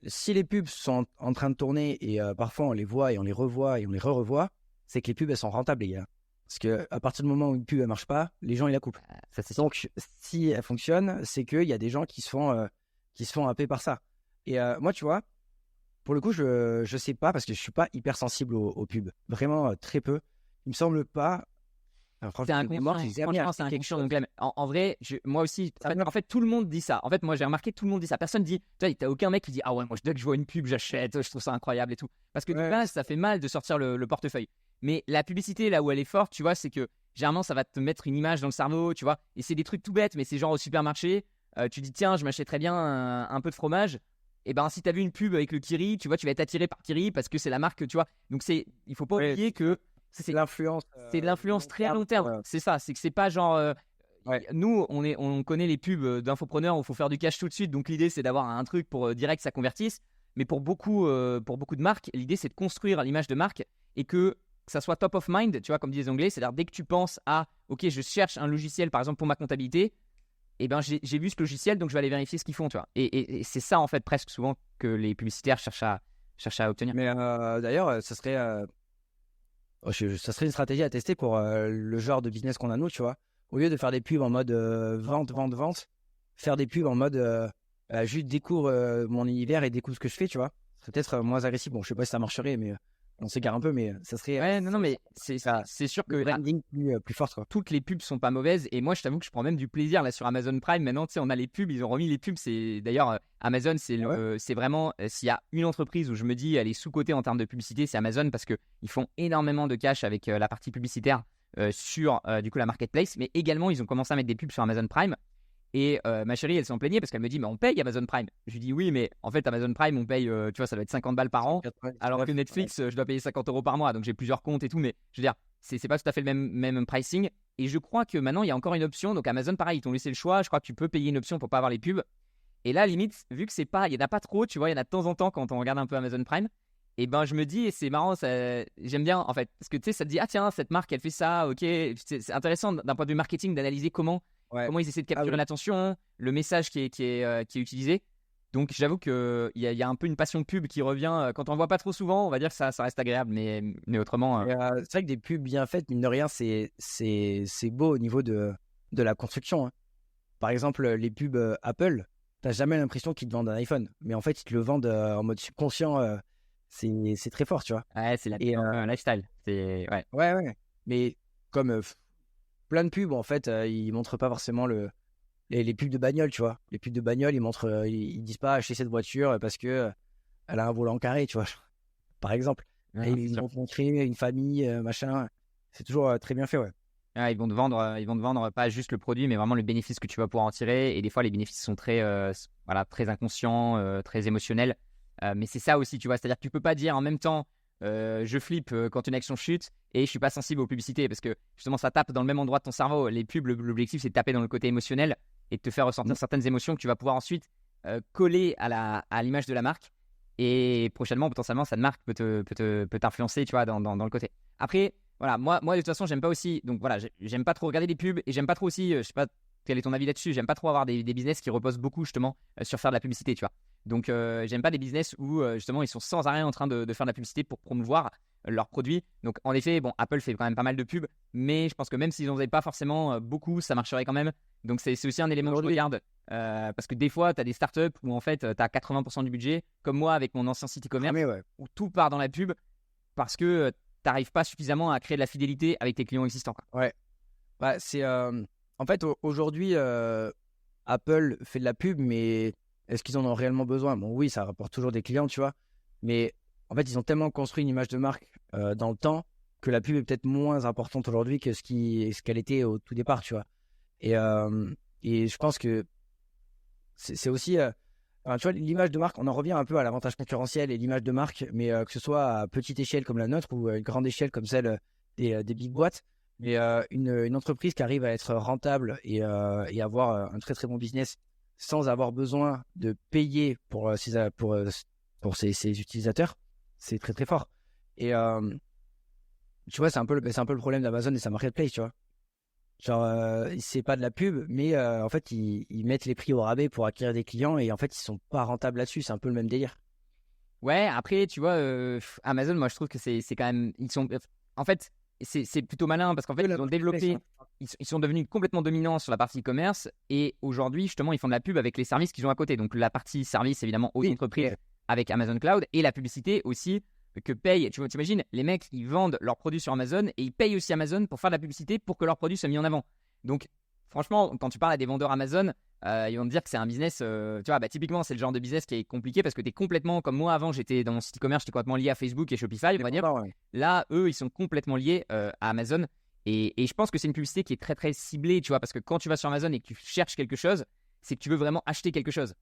si les pubs sont en train de tourner et parfois on les voit et on les revoit et on les re-revoit, c'est que les pubs elles sont rentables, les gars. Parce que à partir du moment où une pub elle marche pas, les gens ils la coupent. Ça, c'est Donc si elle fonctionne, c'est qu'il y a des gens qui se font happer par ça. Et moi, tu vois, pour le coup, je sais pas parce que je suis pas hyper sensible aux pubs. Vraiment très peu. Il me semble pas. C'est inconscient. Franchement, c'est inconscient. Donc, en vrai, moi aussi, en fait, tout le monde dit ça. En fait, moi, j'ai remarqué, tout le monde dit ça. Personne dit, tu vois, t'as aucun mec qui dit, ah ouais, moi, dès que je vois une pub, j'achète, je trouve ça incroyable et tout. Parce que de base, ça fait mal de sortir le portefeuille. Mais la publicité, là où elle est forte, tu vois, c'est que généralement, ça va te mettre une image dans le cerveau, tu vois. Et c'est des trucs tout bêtes, mais c'est genre au supermarché. Tu dis, tiens, je m'achèterais bien un peu de fromage. Et ben, si t'as vu une pub avec le Kiri, tu vois, tu vas être attiré par Kiri parce que c'est la marque, tu vois. Donc, il faut pas oublier que. C'est l'influence. C'est de l'influence très à long terme. C'est ça. C'est que c'est pas genre. Nous, on connaît les pubs d'infopreneurs où il faut faire du cash tout de suite. Donc l'idée, c'est d'avoir un truc pour direct ça convertisse. Mais pour beaucoup de marques, l'idée, c'est de construire l'image de marque et que ça soit top of mind. Tu vois, comme disent les Anglais, c'est-à-dire dès que tu penses à, ok, je cherche un logiciel, par exemple pour ma comptabilité. Et ben j'ai vu ce logiciel, donc je vais aller vérifier ce qu'ils font, tu vois. Et c'est ça en fait presque souvent que les publicitaires cherchent à obtenir. Mais d'ailleurs, ça serait une stratégie à tester pour le genre de business qu'on a nous, tu vois. Au lieu de faire des pubs en mode vente, faire des pubs en mode juste découvre mon univers et découvre ce que je fais, tu vois. Ce serait peut-être moins agressif. Bon, je sais pas si ça marcherait, mais on s'égare un peu, mais ça serait. Ouais, non, mais c'est sûr que branding plus fort, quoi. Toutes les pubs sont pas mauvaises. Et moi, je t'avoue que je prends même du plaisir là sur Amazon Prime. Maintenant, tu sais, on a les pubs, ils ont remis les pubs. C'est d'ailleurs Amazon, c'est vraiment s'il y a une entreprise où je me dis elle est sous-cotée en termes de publicité, c'est Amazon parce que ils font énormément de cash avec la partie publicitaire sur du coup la marketplace, mais également ils ont commencé à mettre des pubs sur Amazon Prime. Et ma chérie, elle s'en plaignait parce qu'elle me dit, mais on paye Amazon Prime. Je lui dis, oui, mais en fait, Amazon Prime, on paye, tu vois, ça doit être 50 balles par an. 80, Alors que Netflix, je dois payer 50 euros par mois. Donc j'ai plusieurs comptes et tout. Mais je veux dire, c'est pas tout à fait le même pricing. Et je crois que maintenant, il y a encore une option. Donc Amazon, pareil, ils t'ont laissé le choix. Je crois que tu peux payer une option pour pas avoir les pubs. Et là, limite, vu que c'est pas, il y en a pas trop, tu vois, il y en a de temps en temps quand on regarde un peu Amazon Prime. Et ben, je me dis, et c'est marrant, j'aime bien en fait. Parce que tu sais, ça te dit, ah tiens, cette marque, elle fait ça, ok. C'est intéressant d'un point de vue marketing d'analyser comment ils essaient de capturer l'attention, le message qui est utilisé. Donc j'avoue qu'il y a un peu une passion pub qui revient. Quand on ne voit pas trop souvent, on va dire que ça reste agréable, mais autrement. C'est vrai que des pubs bien faites, mine de rien, c'est beau au niveau de la construction. Hein. Par exemple, les pubs Apple, tu n'as jamais l'impression qu'ils te vendent un iPhone. Mais en fait, ils te le vendent en mode subconscient. C'est très fort, tu vois. Ouais, c'est un lifestyle. Ouais. Mais comme plein de pubs, en fait, ils montrent pas forcément les pubs de bagnole, tu vois. Les pubs de bagnole, ils disent pas acheter cette voiture parce que elle a un volant carré, tu vois. Par exemple. Ouais, et ils vont te montrer une famille, machin. C'est toujours très bien fait, ouais. Ouais, ils vont te vendre pas juste le produit, mais vraiment le bénéfice que tu vas pouvoir en tirer. Et des fois, les bénéfices sont très inconscients, très émotionnels. Mais c'est ça aussi, tu vois. C'est-à-dire que tu peux pas dire en même temps, je flippe quand une action chute et je suis pas sensible aux publicités parce que justement ça tape dans le même endroit de ton cerveau. Les pubs, l'objectif c'est de taper dans le côté émotionnel et de te faire ressentir certaines émotions que tu vas pouvoir ensuite coller à l'image de la marque. Et prochainement, potentiellement, cette marque peut t'influencer, tu vois, dans le côté. Après, voilà, moi, de toute façon, j'aime pas aussi. Donc voilà, j'aime pas trop regarder des pubs et j'aime pas trop aussi, je sais pas quel est ton avis là-dessus, j'aime pas trop avoir des business qui reposent beaucoup justement sur faire de la publicité, tu vois. Donc, j'aime pas des business où justement ils sont sans arrêt en train de faire de la publicité pour promouvoir leurs produits. Donc, en effet, bon, Apple fait quand même pas mal de pubs, mais je pense que même s'ils n'en faisaient pas forcément beaucoup, ça marcherait quand même. Donc, c'est aussi un élément que je regarde parce que des fois, tu as des startups où en fait, tu as 80% du budget, comme moi avec mon ancien site e-commerce, où tout part dans la pub parce que tu n'arrives pas suffisamment à créer de la fidélité avec tes clients existants, quoi. Ouais. Bah, c'est en fait aujourd'hui Apple fait de la pub, mais est-ce qu'ils en ont réellement besoin? Bon, oui, ça rapporte toujours des clients, tu vois, mais en fait, ils ont tellement construit une image de marque dans le temps que la pub est peut-être moins importante aujourd'hui que ce qu'elle était au tout départ, tu vois. Et je pense que c'est aussi enfin, tu vois, l'image de marque, on en revient un peu à l'avantage concurrentiel et l'image de marque, mais que ce soit à petite échelle comme la nôtre ou à une grande échelle comme celle des big boîtes. Mais une entreprise qui arrive à être rentable et avoir un très très bon business sans avoir besoin de payer pour ses utilisateurs, c'est très très fort. Et tu vois, c'est un peu le problème d'Amazon et sa marketplace, tu vois. Genre, c'est pas de la pub, mais en fait, ils mettent les prix au rabais pour acquérir des clients et en fait, ils sont pas rentables là-dessus. C'est un peu le même délire. Ouais, après, tu vois, Amazon, moi je trouve que c'est quand même. En fait, c'est plutôt malin parce qu'en fait, ils ont développé. Ils sont devenus complètement dominants sur la partie e-commerce et aujourd'hui, justement, ils font de la pub avec les services qu'ils ont à côté. Donc, la partie service, évidemment, aux entreprises avec Amazon Cloud et la publicité aussi que payent. Tu vois, t'imagines, les mecs, ils vendent leurs produits sur Amazon et ils payent aussi Amazon pour faire de la publicité pour que leurs produits soient mis en avant. Donc, franchement, quand tu parles à des vendeurs Amazon, ils vont te dire que c'est un business, tu vois, bah, typiquement, c'est le genre de business qui est compliqué parce que tu es complètement, comme moi avant, j'étais dans mon site e-commerce, j'étais complètement lié à Facebook et Shopify, on va dire. Là, eux, ils sont complètement liés à Amazon. Et je pense que c'est une publicité qui est très, très ciblée, tu vois, parce que quand tu vas sur Amazon et que tu cherches quelque chose, c'est que tu veux vraiment acheter quelque chose,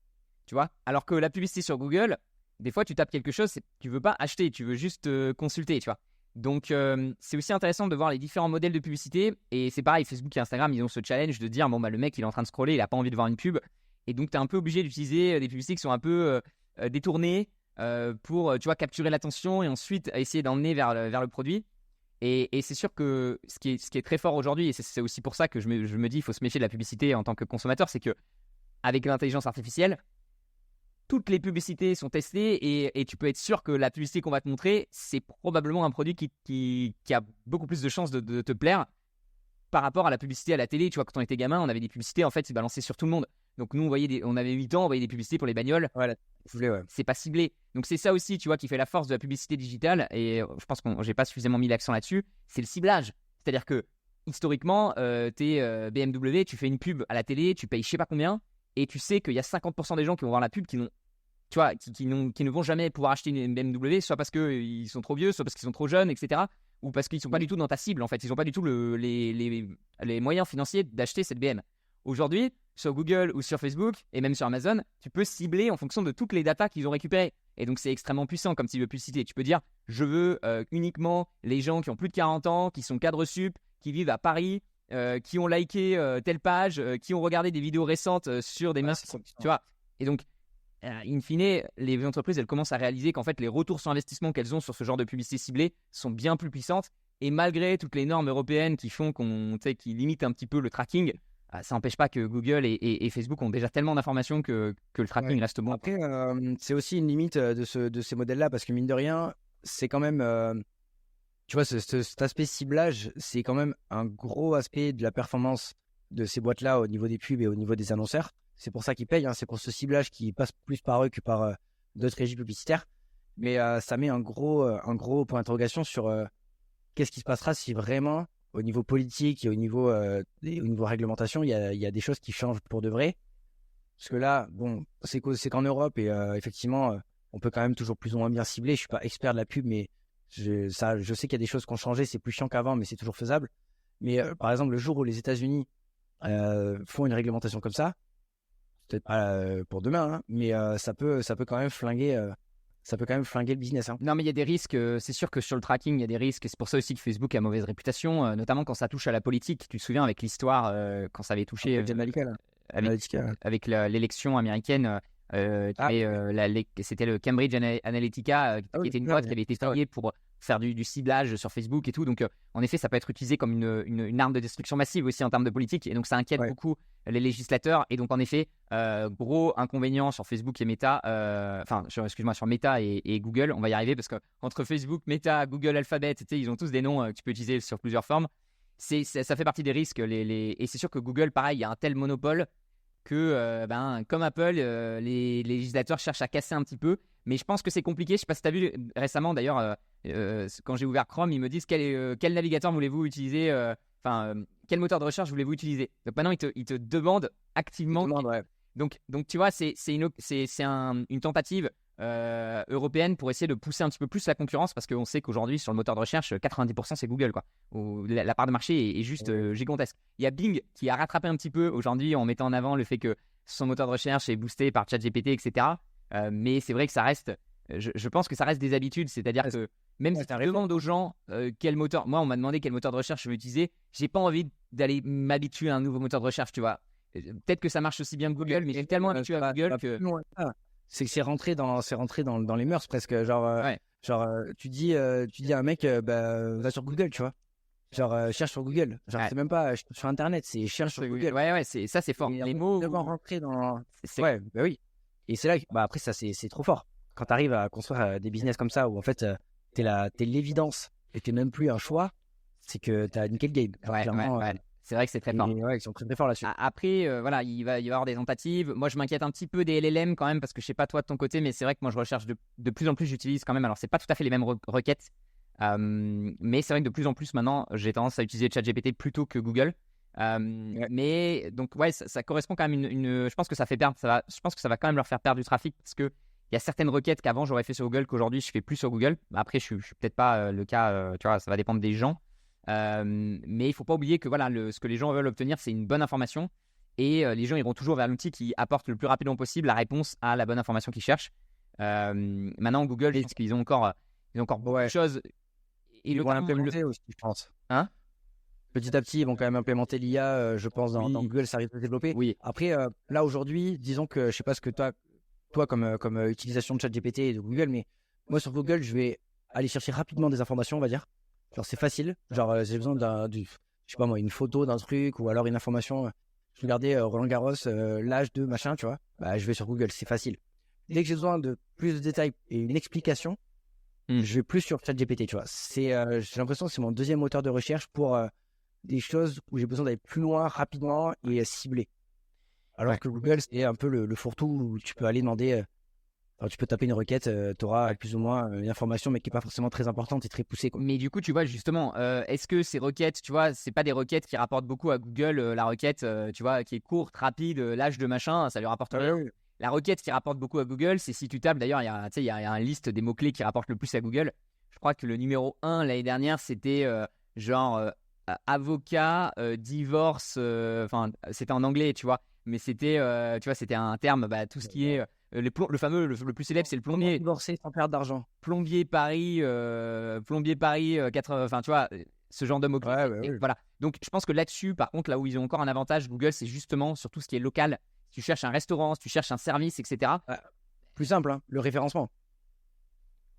tu vois. Alors que la publicité sur Google, des fois, tu tapes quelque chose, tu veux pas acheter, tu veux juste consulter, tu vois. Donc, c'est aussi intéressant de voir les différents modèles de publicité. Et c'est pareil, Facebook et Instagram, ils ont ce challenge de dire, bon, bah, le mec, il est en train de scroller, il a pas envie de voir une pub. Et donc, tu es un peu obligé d'utiliser des publicités qui sont un peu détournées pour, tu vois, capturer l'attention et ensuite essayer d'emmener vers le produit. Et c'est sûr que ce qui est très fort aujourd'hui, et c'est aussi pour ça que je me dis, il faut se méfier de la publicité en tant que consommateur, c'est que avec l'intelligence artificielle, toutes les publicités sont testées et tu peux être sûr que la publicité qu'on va te montrer, c'est probablement un produit qui a beaucoup plus de chances de te plaire par rapport à la publicité à la télé. Tu vois, quand on était gamin, on avait des publicités, en fait, c'est balancé sur tout le monde. Donc nous, on avait 8 ans, on voyait des publicités pour les bagnoles. Ouais, c'est pas ciblé. Donc c'est ça aussi, tu vois, qui fait la force de la publicité digitale. Et je pense que j'ai pas suffisamment mis l'accent là-dessus. C'est le ciblage. C'est-à-dire que historiquement, t'es BMW, tu fais une pub à la télé, tu payes je sais pas combien, et tu sais qu'il y a 50% des gens qui vont voir la pub qui ne vont jamais pouvoir acheter une BMW, soit parce qu'ils sont trop vieux, soit parce qu'ils sont trop jeunes, etc. Ou parce qu'ils ne sont pas du tout dans ta cible, en fait. Ils n'ont pas du tout les moyens financiers d'acheter cette BM. Aujourd'hui, sur Google ou sur Facebook, et même sur Amazon, tu peux cibler en fonction de toutes les datas qu'ils ont récupérées. Et donc, c'est extrêmement puissant comme type de publicité. Tu peux dire, je veux uniquement les gens qui ont plus de 40 ans, qui sont cadres sup, qui vivent à Paris, qui ont liké telle page, qui ont regardé des vidéos récentes sur des meufs, tu vois. Et donc, in fine, les entreprises, elles commencent à réaliser qu'en fait, les retours sur investissement qu'elles ont sur ce genre de publicité ciblée sont bien plus puissantes. Et malgré toutes les normes européennes qui font qui limitent un petit peu le tracking, ça n'empêche pas que Google et Facebook ont déjà tellement d'informations que le tracking reste bon. Après, c'est aussi une limite de ces modèles-là parce que mine de rien, c'est quand même, tu vois, cet aspect ciblage, c'est quand même un gros aspect de la performance de ces boîtes-là au niveau des pubs et au niveau des annonceurs. C'est pour ça qu'ils payent, hein. C'est pour ce ciblage qui passe plus par eux que par d'autres régies publicitaires. Mais ça met un gros point d'interrogation sur qu'est-ce qui se passera si vraiment, au niveau politique et au niveau réglementation, il y a des choses qui changent pour de vrai. Parce que là, bon, c'est qu'en Europe, et effectivement, on peut quand même toujours plus ou moins bien cibler. Je suis pas expert de la pub, mais je sais qu'il y a des choses qui ont changé. C'est plus chiant qu'avant, mais c'est toujours faisable. Mais par exemple, le jour où les États-Unis font une réglementation comme ça, peut-être pas pour demain, hein, mais ça peut quand même flinguer le business, hein. Non, mais il y a des risques. C'est sûr que sur le tracking, il y a des risques. Et c'est pour ça aussi que Facebook a mauvaise réputation, notamment quand ça touche à la politique. Tu te souviens avec l'histoire quand ça avait touché avec l'élection américaine. C'était le Cambridge Analytica qui était une boîte qui avait été payée pour faire du ciblage sur Facebook et tout. Donc, en effet, ça peut être utilisé comme une arme de destruction massive aussi en termes de politique. Et donc, ça inquiète beaucoup les législateurs. Et donc, en effet, gros inconvénient sur Facebook et Meta, sur Meta et Google. On va y arriver parce qu'entre Facebook, Meta, Google, Alphabet, ils ont tous des noms que tu peux utiliser sur plusieurs formes. Ça fait partie des risques. Et c'est sûr que Google, pareil, il y a un tel monopole que, comme Apple, les législateurs cherchent à casser un petit peu. Mais je pense que c'est compliqué. Je ne sais pas si tu as vu récemment, d'ailleurs, quand j'ai ouvert Chrome, ils me disent quel navigateur voulez-vous utiliser, quel moteur de recherche voulez-vous utiliser. Donc maintenant, ils te demandent activement. Donc tu vois, c'est une tentative européenne pour essayer de pousser un petit peu plus la concurrence parce qu'on sait qu'aujourd'hui, sur le moteur de recherche, 90% c'est Google, quoi. La part de marché est juste gigantesque. Il y a Bing qui a rattrapé un petit peu aujourd'hui en mettant en avant le fait que son moteur de recherche est boosté par ChatGPT, etc. Mais c'est vrai que ça reste, je pense que ça reste des habitudes, c'est-à-dire que même si tu demandes aux gens quel moteur, moi on m'a demandé quel moteur de recherche je veux utiliser, j'ai pas envie d'aller m'habituer à un nouveau moteur de recherche, tu vois. Peut-être que ça marche aussi bien que Google, mais j'ai tellement habitué à Google que c'est que c'est rentré dans les mœurs presque. Tu dis à un mec, va sur Google, tu vois. Cherche sur Google. C'est même pas sur Internet, c'est cherche sur Google. Ouais, c'est fort. Les mots. Devant rentrer dans. Oui. Et c'est là que, après, ça, c'est trop fort. Quand tu arrives à construire des business comme ça, où en fait, t'es l'évidence et t'es même plus un choix, c'est que t'as nickel game. C'est vrai que c'est très fort. Ils sont très, très forts là-dessus. Après, il va y avoir des tentatives. Moi, je m'inquiète un petit peu des LLM quand même, parce que je sais pas toi de ton côté, mais c'est vrai que moi, je recherche de plus en plus, j'utilise quand même. Alors, c'est pas tout à fait les mêmes requêtes, mais c'est vrai que de plus en plus maintenant, j'ai tendance à utiliser ChatGPT plutôt que Google. Mais donc, ça correspond quand même je pense que ça fait perdre. Je pense que ça va quand même leur faire perdre du trafic parce que il y a certaines requêtes qu'avant j'aurais fait sur Google qu'aujourd'hui je fais plus sur Google. Après, je suis peut-être pas le cas. Tu vois, ça va dépendre des gens. Mais il faut pas oublier que ce que les gens veulent obtenir, c'est une bonne information. Et les gens iront toujours vers l'outil qui apporte le plus rapidement possible la réponse à la bonne information qu'ils cherchent. Maintenant, Google, je pense qu'ils ont encore beaucoup de choses. Ils vont l'implémenter aussi, je pense. Hein? Petit à petit, ils vont quand même implémenter l'IA, je pense, dans Google, ça risque de se développer. Oui. Après, là, aujourd'hui, disons que je sais pas ce que toi comme utilisation de ChatGPT et de Google, mais moi, sur Google, je vais aller chercher rapidement des informations, on va dire. Genre, c'est facile. Genre, j'ai besoin je sais pas moi, une photo d'un truc ou alors une information. Je regardais Roland Garros, l'âge de machin, tu vois. Je vais sur Google, c'est facile. Dès que j'ai besoin de plus de détails et une explication, je vais plus sur ChatGPT, tu vois. J'ai l'impression que c'est mon deuxième moteur de recherche pour des choses où j'ai besoin d'aller plus loin rapidement et cibler. Alors que Google, c'est un peu le fourre-tout où tu peux aller demander, tu peux taper une requête, tu auras plus ou moins une information, mais qui n'est pas forcément très importante et très poussée, quoi. Mais du coup, tu vois, justement, est-ce que ces requêtes, tu vois, c'est pas des requêtes qui rapportent beaucoup à Google, la requête, tu vois, qui est courte, rapide, l'âge de machin, ça lui rapporte rien. Oui. La requête qui rapporte beaucoup à Google, c'est si tu tapes, d'ailleurs, il y a une liste des mots-clés qui rapportent le plus à Google. Je crois que le numéro 1 l'année dernière, c'était avocat, divorce, c'était en anglais, tu vois, mais c'était, tu vois, c'était un terme, tout ce qui est le plus célèbre, c'est le plombier. Divorcer sans perdre d'argent. Plombier Paris, 80, tu vois, ce genre de mots-clés. Voilà. Donc, je pense que là-dessus, par contre, là où ils ont encore un avantage, Google, c'est justement sur tout ce qui est local. Si tu cherches un restaurant, si tu cherches un service, etc. Plus simple, le référencement.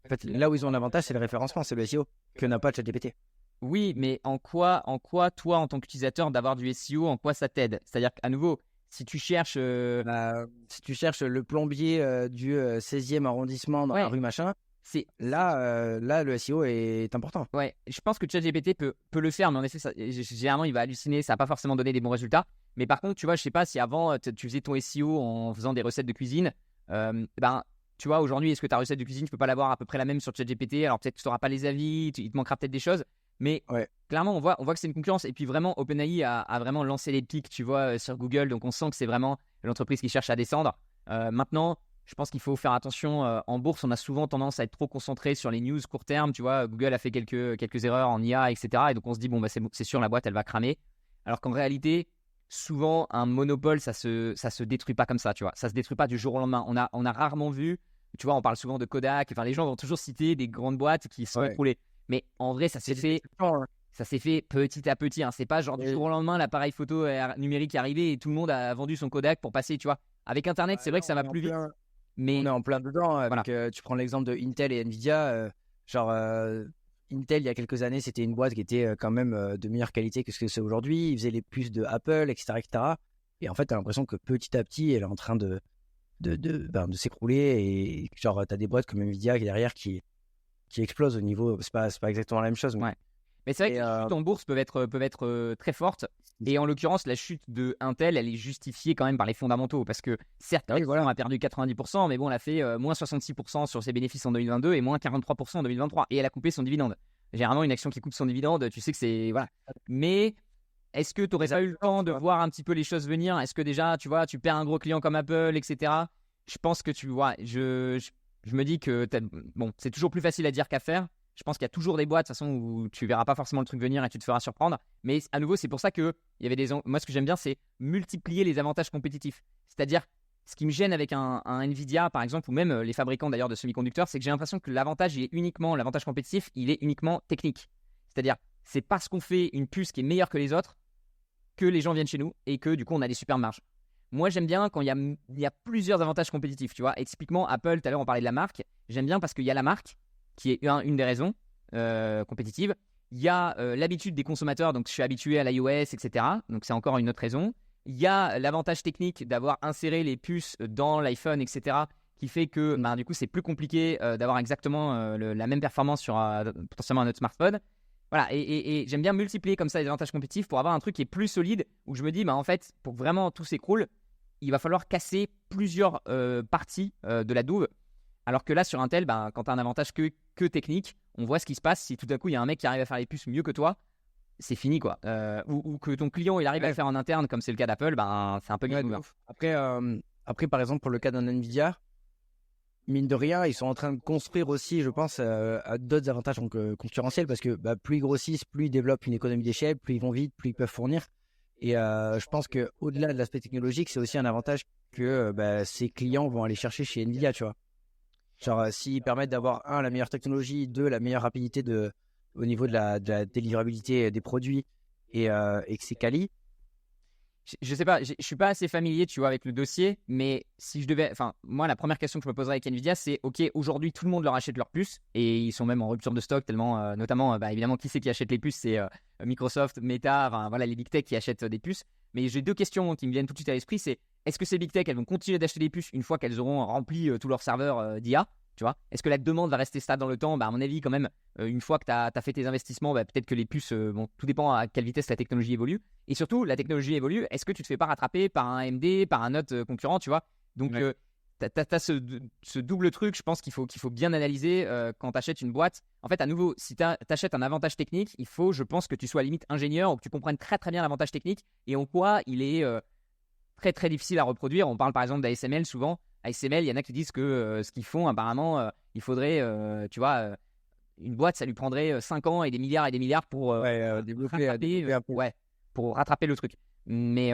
En fait, là où ils ont un avantage, c'est le référencement, c'est le SEO que n'a pas ChatGPT. Oui, mais en quoi, toi, en tant qu'utilisateur, d'avoir du SEO, en quoi ça t'aide? C'est-à-dire qu'à nouveau, si tu cherches le plombier du 16e arrondissement dans la rue machin, là, le SEO est important. Ouais, je pense que ChatGPT peut le faire, mais en effet, généralement, il va halluciner, ça va pas forcément donner des bons résultats. Mais par contre, tu vois, je sais pas si avant, tu faisais ton SEO en faisant des recettes de cuisine, tu vois, aujourd'hui, est-ce que ta recette de cuisine, tu peux pas l'avoir à peu près la même sur ChatGPT? Alors peut-être que tu n'auras pas les avis, il te manquera peut-être des choses. Mais clairement, on voit que c'est une concurrence. Et puis vraiment, OpenAI a vraiment lancé les pics, tu vois, sur Google. Donc on sent que c'est vraiment l'entreprise qui cherche à descendre. Maintenant, je pense qu'il faut faire attention. En bourse, on a souvent tendance à être trop concentré sur les news court terme. Tu vois, Google a fait quelques erreurs en IA, etc. Et donc on se dit, c'est sûr, la boîte, elle va cramer. Alors qu'en réalité, souvent, un monopole, ça se détruit pas comme ça, tu vois. Ça se détruit pas du jour au lendemain. On a rarement vu, tu vois, on parle souvent de Kodak. Enfin, les gens vont toujours citer des grandes boîtes qui se sont écroulées. Mais en vrai, ça s'est fait. ça s'est fait petit à petit. Hein. C'est pas genre du jour au lendemain, l'appareil photo numérique est arrivé et tout le monde a vendu son Kodak pour passer, tu vois. Avec Internet, c'est vrai que ça va plus vite. Mais on est en plein dedans. Avec, tu prends l'exemple de Intel et Nvidia. Intel, il y a quelques années, c'était une boîte qui était quand même de meilleure qualité que ce que c'est aujourd'hui. Ils faisaient les puces de Apple, etc., etc. Et en fait, tu as l'impression que petit à petit, elle est en train de s'écrouler. Et genre, tu as des boîtes comme Nvidia derrière qui explosent au niveau. C'est pas exactement la même chose. Mais... Ouais. Mais c'est vrai que les chutes en bourse peuvent être très fortes. Et en l'occurrence, la chute de Intel, elle est justifiée quand même par les fondamentaux. Parce que certes, on a perdu 90%, mais bon, elle a fait moins 66% sur ses bénéfices en 2022 et moins 43% en 2023. Et elle a coupé son dividende. Généralement, une action qui coupe son dividende, tu sais que c'est... Voilà. Mais est-ce que tu n'aurais pas eu le temps de voir un petit peu les choses venir? Est-ce que déjà, tu vois, tu perds un gros client comme Apple, etc. Je pense que tu vois, je me dis que bon, c'est toujours plus facile à dire qu'à faire. Je pense qu'il y a toujours des boîtes de toute façon où tu verras pas forcément le truc venir et tu te feras surprendre. Mais à nouveau, c'est pour ça que il y avait moi, ce que j'aime bien, c'est multiplier les avantages compétitifs. C'est-à-dire, ce qui me gêne avec un Nvidia, par exemple, ou même les fabricants d'ailleurs de semi-conducteurs, c'est que j'ai l'impression que l'avantage compétitif, il est uniquement technique. C'est-à-dire, c'est parce qu'on fait une puce qui est meilleure que les autres que les gens viennent chez nous et que du coup, on a des super marges. Moi, j'aime bien quand il y a plusieurs avantages compétitifs, tu vois. Et typiquement, Apple, tout à l'heure, on parlait de la marque. J'aime bien parce qu'il y a la marque, qui est une des raisons compétitives. Il y a l'habitude des consommateurs, donc je suis habitué à l'iOS, etc. Donc c'est encore une autre raison. Il y a l'avantage technique d'avoir inséré les puces dans l'iPhone, etc. qui fait que du coup c'est plus compliqué d'avoir exactement la même performance sur potentiellement un autre smartphone. Voilà, et j'aime bien multiplier comme ça les avantages compétitifs pour avoir un truc qui est plus solide, où je me dis, en fait, pour que vraiment tout s'écroule, il va falloir casser plusieurs parties de la douve. Alors que là, sur Intel, quand tu as un avantage que technique, on voit ce qui se passe. Si tout à coup, il y a un mec qui arrive à faire les puces mieux que toi, c'est fini, quoi. Ou que ton client, il arrive à le faire en interne, comme c'est le cas d'Apple, c'est un peu game over. Après, par exemple, pour le cas d'un Nvidia, mine de rien, ils sont en train de construire aussi, je pense, à d'autres avantages concurrentiels parce que plus ils grossissent, plus ils développent une économie d'échelle, plus ils vont vite, plus ils peuvent fournir. Et je pense qu'au-delà de l'aspect technologique, c'est aussi un avantage que ces clients vont aller chercher chez Nvidia, tu vois. Genre, s'ils permettent d'avoir, la meilleure technologie, deux, la meilleure rapidité au niveau de la délivrabilité des produits et que c'est quali. Je sais pas, je suis pas assez familier, tu vois, avec le dossier, mais si je devais, moi, la première question que je me poserais avec Nvidia, c'est, ok, aujourd'hui, tout le monde leur achète leurs puces et ils sont même en rupture de stock tellement, notamment, évidemment, qui c'est qui achète les puces, c'est Microsoft, Meta, voilà, les big tech qui achètent des puces. Mais j'ai deux questions qui me viennent tout de suite à l'esprit, c'est, est-ce que ces big tech, elles vont continuer d'acheter des puces une fois qu'elles auront rempli tous leurs serveurs d'IA? Tu vois, est-ce que la demande va rester stable dans le temps? À mon avis, quand même, une fois que tu as fait tes investissements, peut-être que les puces, tout dépend à quelle vitesse la technologie évolue. Et surtout, la technologie évolue, est-ce que tu te fais pas rattraper par un AMD, par un autre concurrent, tu vois? Donc, tu as ce double truc, je pense qu'il faut bien analyser quand tu achètes une boîte. En fait, à nouveau, si tu achètes un avantage technique, il faut, je pense, que tu sois limite ingénieur ou que tu comprennes très très bien l'avantage technique et en quoi il est très très difficile à reproduire. On parle par exemple d'ASML souvent. ASML, il y en a qui disent que ce qu'ils font, apparemment, il faudrait, tu vois, une boîte, ça lui prendrait 5 ans et des milliards pour développer un peu. Pour rattraper le truc. Mais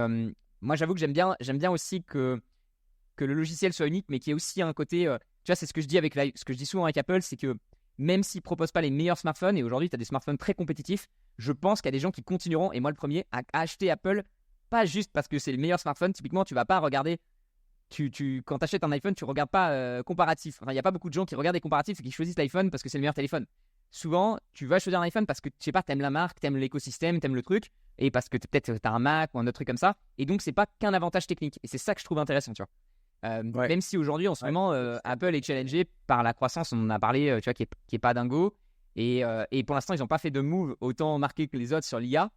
moi, j'avoue que j'aime bien aussi que le logiciel soit unique, mais qu'il y ait aussi un côté, tu vois, c'est ce que je dis souvent avec Apple, c'est que même s'ils ne proposent pas les meilleurs smartphones, et aujourd'hui, tu as des smartphones très compétitifs, je pense qu'il y a des gens qui continueront, et moi le premier, à acheter Apple, pas juste parce que c'est le meilleur smartphone. Typiquement, tu vas pas regarder... quand tu achètes un iPhone, tu ne regardes pas comparatif. Enfin, il n'y a pas beaucoup de gens qui regardent des comparatifs et qui choisissent l'iPhone parce que c'est le meilleur téléphone. Souvent, tu vas choisir un iPhone parce que, je sais pas, tu aimes la marque, tu aimes l'écosystème, tu aimes le truc, et parce que peut-être tu as un Mac ou un autre truc comme ça. Et donc, c'est pas qu'un avantage technique. Et c'est ça que je trouve intéressant, tu vois. Même si aujourd'hui, en ce moment, Apple est challengé par la croissance, on en a parlé, tu vois, qui est pas dingo. Et pour l'instant, ils n'ont pas fait de move autant marqué que les autres sur l'IA.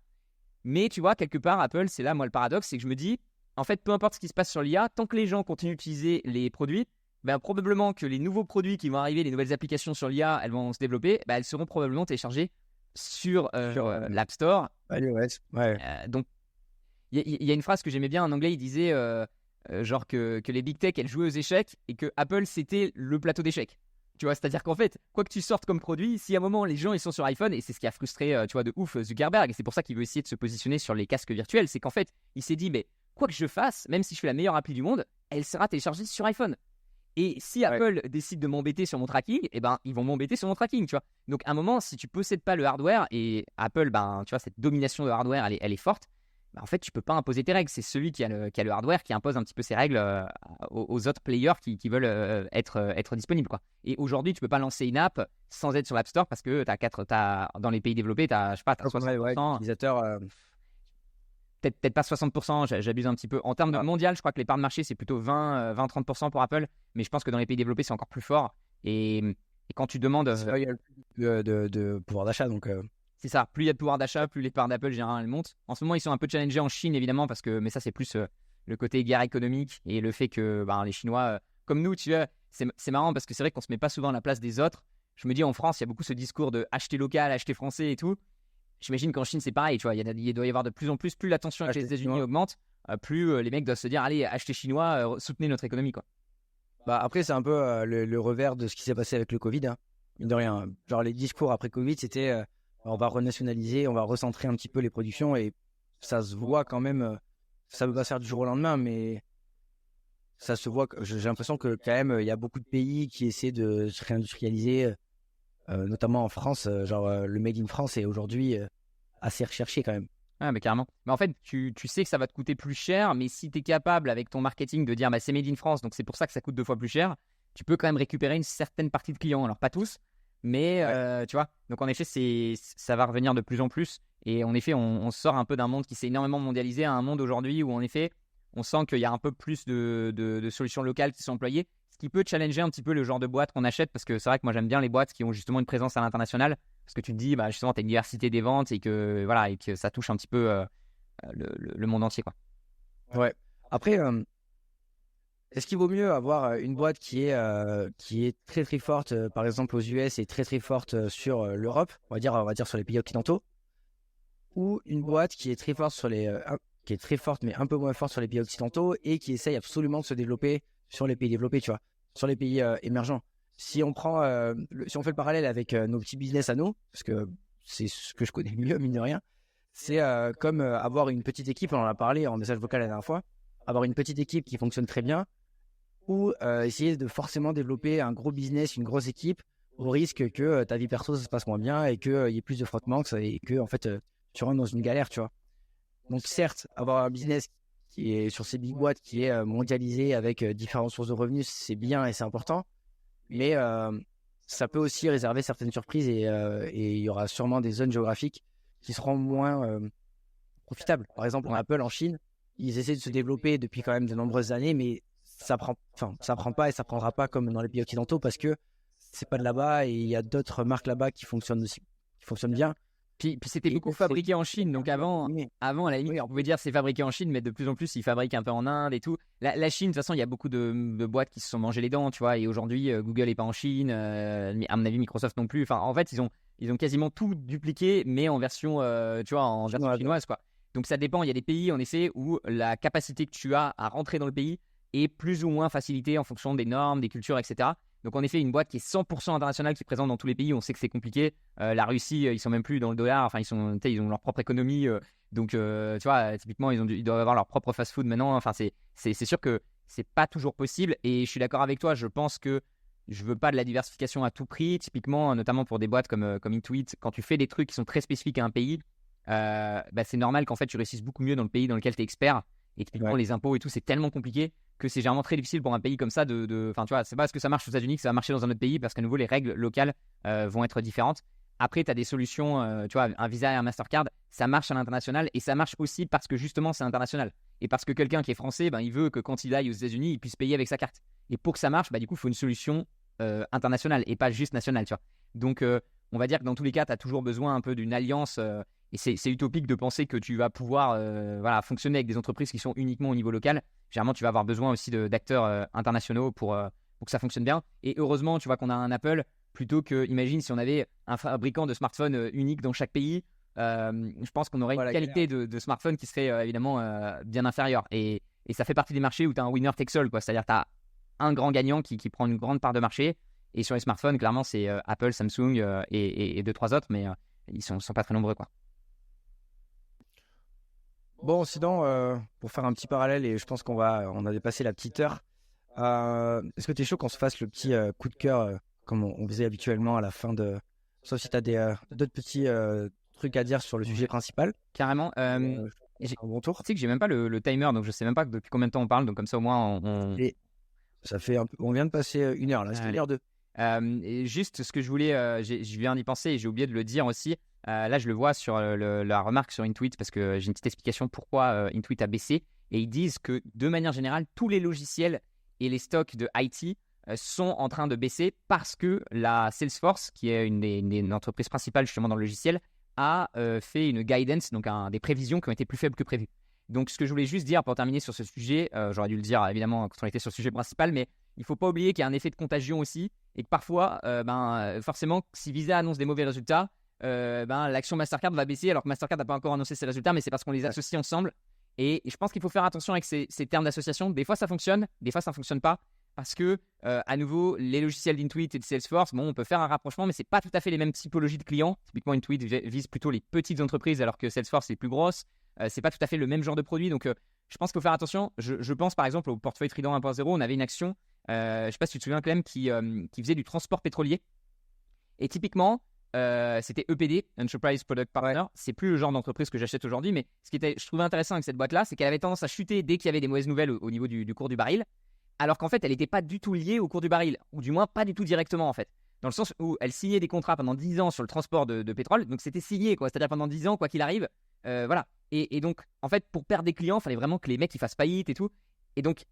Mais tu vois, quelque part, Apple, c'est là, moi, le paradoxe, c'est que je me dis, en fait, peu importe ce qui se passe sur l'IA, tant que les gens continuent d'utiliser les produits, probablement que les nouveaux produits qui vont arriver, les nouvelles applications sur l'IA, elles vont se développer, elles seront probablement téléchargées sur l'App Store. Donc, il y a une phrase que j'aimais bien en anglais, il disait genre que les big tech, elles jouaient aux échecs et que Apple, c'était le plateau d'échecs. Tu vois, c'est-à-dire qu'en fait, quoi que tu sortes comme produit, si à un moment les gens ils sont sur iPhone, et c'est ce qui a frustré, tu vois, de ouf Zuckerberg, et c'est pour ça qu'il veut essayer de se positionner sur les casques virtuels, c'est qu'en fait, il s'est dit, mais quoi que je fasse, même si je fais la meilleure appli du monde, elle sera téléchargée sur iPhone. Et si Apple décide de m'embêter sur mon tracking, eh ben, ils vont m'embêter sur mon tracking, tu vois. Donc, à un moment, si tu possèdes pas le hardware, et Apple, ben, tu vois, cette domination de hardware, elle est forte, ben, en fait, tu peux pas imposer tes règles. C'est celui qui a le hardware qui impose un petit peu ses règles aux autres players qui veulent être disponibles, quoi. Et aujourd'hui, tu peux pas lancer une app sans être sur l'App Store parce que dans les pays développés, je sais pas, t'as 60%. Utilisateurs. Peut-être pas 60%, j'abuse un petit peu. En termes de mondial, je crois que les parts de marché, c'est plutôt 20-30% pour Apple. Mais je pense que dans les pays développés, c'est encore plus fort. Et quand tu demandes. Il y a le plus de pouvoir d'achat. Donc, c'est ça. Plus il y a de pouvoir d'achat, plus les parts d'Apple, généralement, elles montent. En ce moment, ils sont un peu challengés en Chine, évidemment, mais ça, c'est plus le côté guerre économique et le fait que les Chinois, comme nous, tu vois, c'est marrant parce que c'est vrai qu'on se met pas souvent à la place des autres. Je me dis, en France, il y a beaucoup ce discours de acheter local, acheter français et tout. J'imagine qu'en Chine, c'est pareil, tu vois, il doit y avoir de plus en plus la tension avec les États-Unis augmente, plus les mecs doivent se dire, allez, achetez chinois, soutenez notre économie, quoi. Bah, après, c'est un peu le revers de ce qui s'est passé avec le Covid, hein. Mine de rien. Genre, les discours après Covid, c'était on va renationaliser, on va recentrer un petit peu les productions, et ça se voit quand même. Ça ne peut pas se faire du jour au lendemain, mais ça se voit. J'ai l'impression que quand même, il y a beaucoup de pays qui essaient de se réindustrialiser, notamment en France. Le Made in France est aujourd'hui assez recherché quand même. Ah, mais carrément. Mais en fait, tu sais que ça va te coûter plus cher, mais si tu es capable avec ton marketing de dire bah, c'est Made in France, donc c'est pour ça que ça coûte 2 fois plus cher, tu peux quand même récupérer une certaine partie de clients. Alors, pas tous, mais tu vois. Donc, en effet, ça va revenir de plus en plus. Et en effet, on sort un peu d'un monde qui s'est énormément mondialisé à un monde aujourd'hui où, en effet, on sent qu'il y a un peu plus de solutions locales qui sont employées, ce qui peut challenger un petit peu le genre de boîte qu'on achète, parce que c'est vrai que moi, j'aime bien les boîtes qui ont justement une présence à l'international. Parce que tu te dis, bah, justement, tu as une diversité des ventes et que ça touche un petit peu le monde entier, quoi. Ouais. Après, est-ce qu'il vaut mieux avoir une boîte qui est très très forte, par exemple aux US, et très très forte sur l'Europe, on va dire sur les pays occidentaux, ou une boîte qui est très forte qui est très forte mais un peu moins forte sur les pays occidentaux et qui essaye absolument de se développer sur les pays développés, tu vois, sur les pays émergents. Si on prend, si on fait le parallèle avec nos petits business à nous, parce que c'est ce que je connais mieux, mine de rien, c'est comme avoir une petite équipe, on en a parlé en message vocal la dernière fois, avoir une petite équipe qui fonctionne très bien, ou essayer de forcément développer un gros business, une grosse équipe, au risque que ta vie perso ça se passe moins bien et qu'il y ait plus de frottements et que en fait, tu rentres dans une galère, tu vois. Donc certes, avoir un business qui est sur ces big boîtes, qui est mondialisé avec différentes sources de revenus, c'est bien et c'est important. Mais ça peut aussi réserver certaines surprises et il y aura sûrement des zones géographiques qui seront moins profitables. Par exemple, Apple en Chine, ils essaient de se développer depuis quand même de nombreuses années, mais ça prend pas et ça prendra pas comme dans les pays occidentaux parce que c'est pas de là-bas et il y a d'autres marques là-bas qui fonctionnent aussi, qui fonctionnent bien. Puis c'était beaucoup fabriqué en Chine, donc avant à la limite, on pouvait dire c'est fabriqué en Chine, mais de plus en plus, ils fabriquent un peu en Inde et tout. La Chine, de toute façon, il y a beaucoup de boîtes qui se sont mangées les dents, tu vois, et aujourd'hui, Google n'est pas en Chine, à mon avis, Microsoft non plus. Enfin, en fait, ils ont quasiment tout dupliqué, mais en version, tu vois, en version chinoise, quoi. Donc ça dépend, il y a des pays, en effet, où la capacité que tu as à rentrer dans le pays est plus ou moins facilitée en fonction des normes, des cultures, etc. Donc en effet, une boîte qui est 100% internationale, qui est présente dans tous les pays, on sait que c'est compliqué. La Russie, ils sont même plus dans le dollar. Enfin, ils ont leur propre économie. Donc, tu vois, typiquement, ils doivent avoir leur propre fast-food maintenant. Enfin, c'est sûr que c'est pas toujours possible. Et je suis d'accord avec toi. Je pense que je veux pas de la diversification à tout prix. Typiquement, notamment pour des boîtes comme Intuit, quand tu fais des trucs qui sont très spécifiques à un pays, c'est normal qu'en fait tu réussisses beaucoup mieux dans le pays dans lequel tu es expert. Et typiquement, les impôts et tout, c'est tellement compliqué que c'est généralement très difficile pour un pays comme ça enfin, tu vois, c'est pas parce que ça marche aux États-Unis que ça va marcher dans un autre pays parce qu'à nouveau, les règles locales vont être différentes. Après, tu as des solutions, tu vois, un Visa et un Mastercard, ça marche à l'international et ça marche aussi parce que justement, c'est international. Et parce que quelqu'un qui est français, il veut que quand il aille aux États-Unis, il puisse payer avec sa carte. Et pour que ça marche, du coup, il faut une solution internationale et pas juste nationale, tu vois. Donc, on va dire que dans tous les cas, tu as toujours besoin un peu d'une alliance. Et c'est utopique de penser que tu vas pouvoir fonctionner avec des entreprises qui sont uniquement au niveau local. Généralement, tu vas avoir besoin aussi d'acteurs internationaux pour que ça fonctionne bien. Et heureusement, tu vois qu'on a un Apple, plutôt que, imagine si on avait un fabricant de smartphones unique dans chaque pays, je pense qu'on aurait une qualité de smartphone qui serait évidemment bien inférieure. Et ça fait partie des marchés où tu as un winner takes all, quoi. C'est-à-dire que tu as un grand gagnant qui prend une grande part de marché. Et sur les smartphones, clairement, c'est Apple, Samsung et 2-3 autres, mais ils sont pas très nombreux, quoi. Bon, sinon, pour faire un petit parallèle, et je pense on a dépassé la petite heure, Est-ce que tu es chaud qu'on se fasse le petit coup de cœur comme on faisait habituellement à la fin de. Sauf si tu as d'autres petits trucs à dire sur le sujet principal. Carrément. Un bon tour. Tu sais que j'ai même pas le timer, donc je sais même pas depuis combien de temps on parle, donc comme ça au moins Et ça fait on vient de passer 1 heure là, c'était 1h02. Et juste ce que je voulais, je viens d'y penser et j'ai oublié de le dire aussi. Là, je le vois sur la remarque sur Intuit parce que j'ai une petite explication pourquoi Intuit a baissé. Et ils disent que de manière générale, tous les logiciels et les stocks de IT sont en train de baisser parce que la Salesforce, qui est une des entreprises principales justement dans le logiciel, a fait une guidance, donc des prévisions qui ont été plus faibles que prévues. Donc, ce que je voulais juste dire pour terminer sur ce sujet, j'aurais dû le dire évidemment quand on était sur le sujet principal, mais il ne faut pas oublier qu'il y a un effet de contagion aussi et que parfois, forcément, si Visa annonce des mauvais résultats, l'action Mastercard va baisser alors que Mastercard n'a pas encore annoncé ses résultats, mais c'est parce qu'on les associe ensemble. Et je pense qu'il faut faire attention avec ces termes d'association. Des fois, ça fonctionne, des fois, ça ne fonctionne pas. Parce que, à nouveau, les logiciels d'Intuit et de Salesforce, bon, on peut faire un rapprochement, mais ce n'est pas tout à fait les mêmes typologies de clients. Typiquement, Intuit vise plutôt les petites entreprises, alors que Salesforce est plus grosse. Ce n'est pas tout à fait le même genre de produit. Donc, je pense qu'il faut faire attention. Je pense, par exemple, au portefeuille Trident 1.0, on avait une action, je ne sais pas si tu te souviens, Clem, qui faisait du transport pétrolier. Et typiquement, c'était EPD, Enterprise Product Partner. Ouais. C'est plus le genre d'entreprise que j'achète aujourd'hui, mais ce qui était, je trouvais intéressant avec cette boîte-là, c'est qu'elle avait tendance à chuter dès qu'il y avait des mauvaises nouvelles au niveau du cours du baril, alors qu'en fait, elle n'était pas du tout liée au cours du baril, ou du moins pas du tout directement en fait. Dans le sens où elle signait des contrats pendant 10 ans sur le transport de pétrole, donc c'était signé, quoi. C'est-à-dire pendant 10 ans, quoi qu'il arrive, voilà. Et donc, en fait, pour perdre des clients, il fallait vraiment que les mecs ils fassent faillite et tout. Et donc,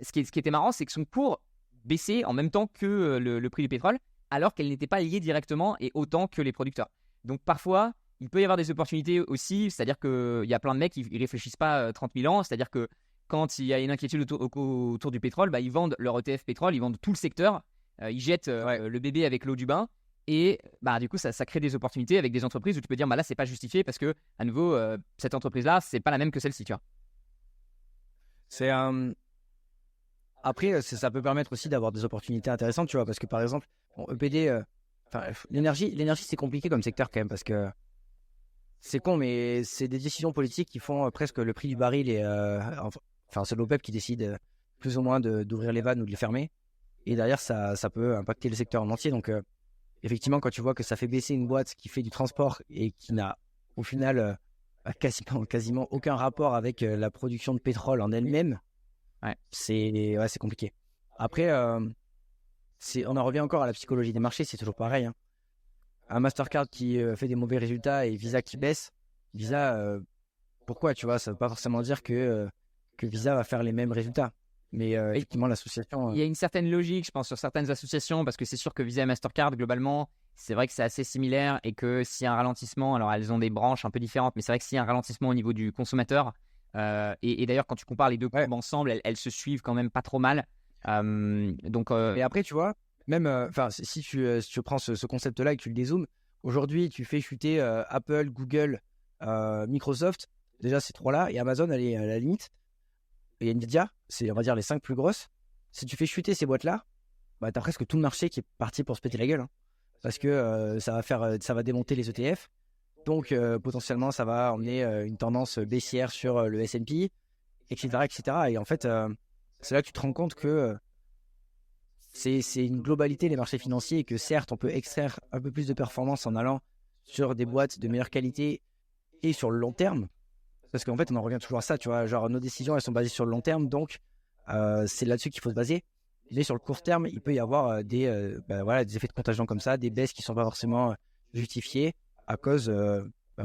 ce qui était marrant, c'est que son cours baissait en même temps que le prix du pétrole, alors qu'elle n'était pas liée directement et autant que les producteurs. Donc parfois, il peut y avoir des opportunités aussi, c'est-à-dire qu'il y a plein de mecs qui ne réfléchissent pas 30 000 ans, c'est-à-dire que quand il y a une inquiétude autour du pétrole, ils vendent leur ETF pétrole, ils vendent tout le secteur, ils jettent le bébé avec l'eau du bain, et du coup ça crée des opportunités avec des entreprises où tu peux dire là c'est pas justifié parce que à nouveau cette entreprise-là c'est pas la même que celle-ci, tu vois. C'est Après, ça peut permettre aussi d'avoir des opportunités intéressantes, tu vois, parce que par exemple, EPD, l'énergie, c'est compliqué comme secteur quand même, parce que c'est con, mais c'est des décisions politiques qui font presque le prix du baril et c'est l'OPEP qui décide plus ou moins d'ouvrir les vannes ou de les fermer, et derrière ça peut impacter le secteur en entier. Donc effectivement, quand tu vois que ça fait baisser une boîte qui fait du transport et qui n'a au final quasiment aucun rapport avec la production de pétrole en elle-même. Ouais. C'est compliqué. Après, on en revient encore à la psychologie des marchés, c'est toujours pareil. Hein. Un Mastercard qui fait des mauvais résultats et Visa qui baisse, Visa, pourquoi, tu vois, ça ne veut pas forcément dire que Visa va faire les mêmes résultats. Mais effectivement, l'association... Il y a une certaine logique, je pense, sur certaines associations, parce que c'est sûr que Visa et Mastercard, globalement, c'est vrai que c'est assez similaire et que s'il y a un ralentissement, alors elles ont des branches un peu différentes, mais c'est vrai que s'il y a un ralentissement au niveau du consommateur, et d'ailleurs, quand tu compares les deux courbes ensemble, elles se suivent quand même pas trop mal. Et après, tu vois, même si tu prends ce concept-là et que tu le dézoomes, aujourd'hui, tu fais chuter Apple, Google, Microsoft, déjà ces trois-là, et Amazon, elle est à la limite. Et Nvidia, c'est on va dire les 5 plus grosses. Si tu fais chuter ces boîtes-là, t'as presque tout le marché qui est parti pour se péter la gueule. Hein. Parce que ça va démonter les ETF. Donc, potentiellement, ça va emmener une tendance baissière sur le S&P, etc., etc. Et en fait, c'est là que tu te rends compte que c'est une globalité, les marchés financiers, et que certes, on peut extraire un peu plus de performance en allant sur des boîtes de meilleure qualité et sur le long terme. Parce qu'en fait, on en revient toujours à ça, tu vois. Genre, nos décisions, elles sont basées sur le long terme, donc c'est là-dessus qu'il faut se baser. Mais sur le court terme, il peut y avoir des effets de contagion comme ça, des baisses qui ne sont pas forcément justifiées à cause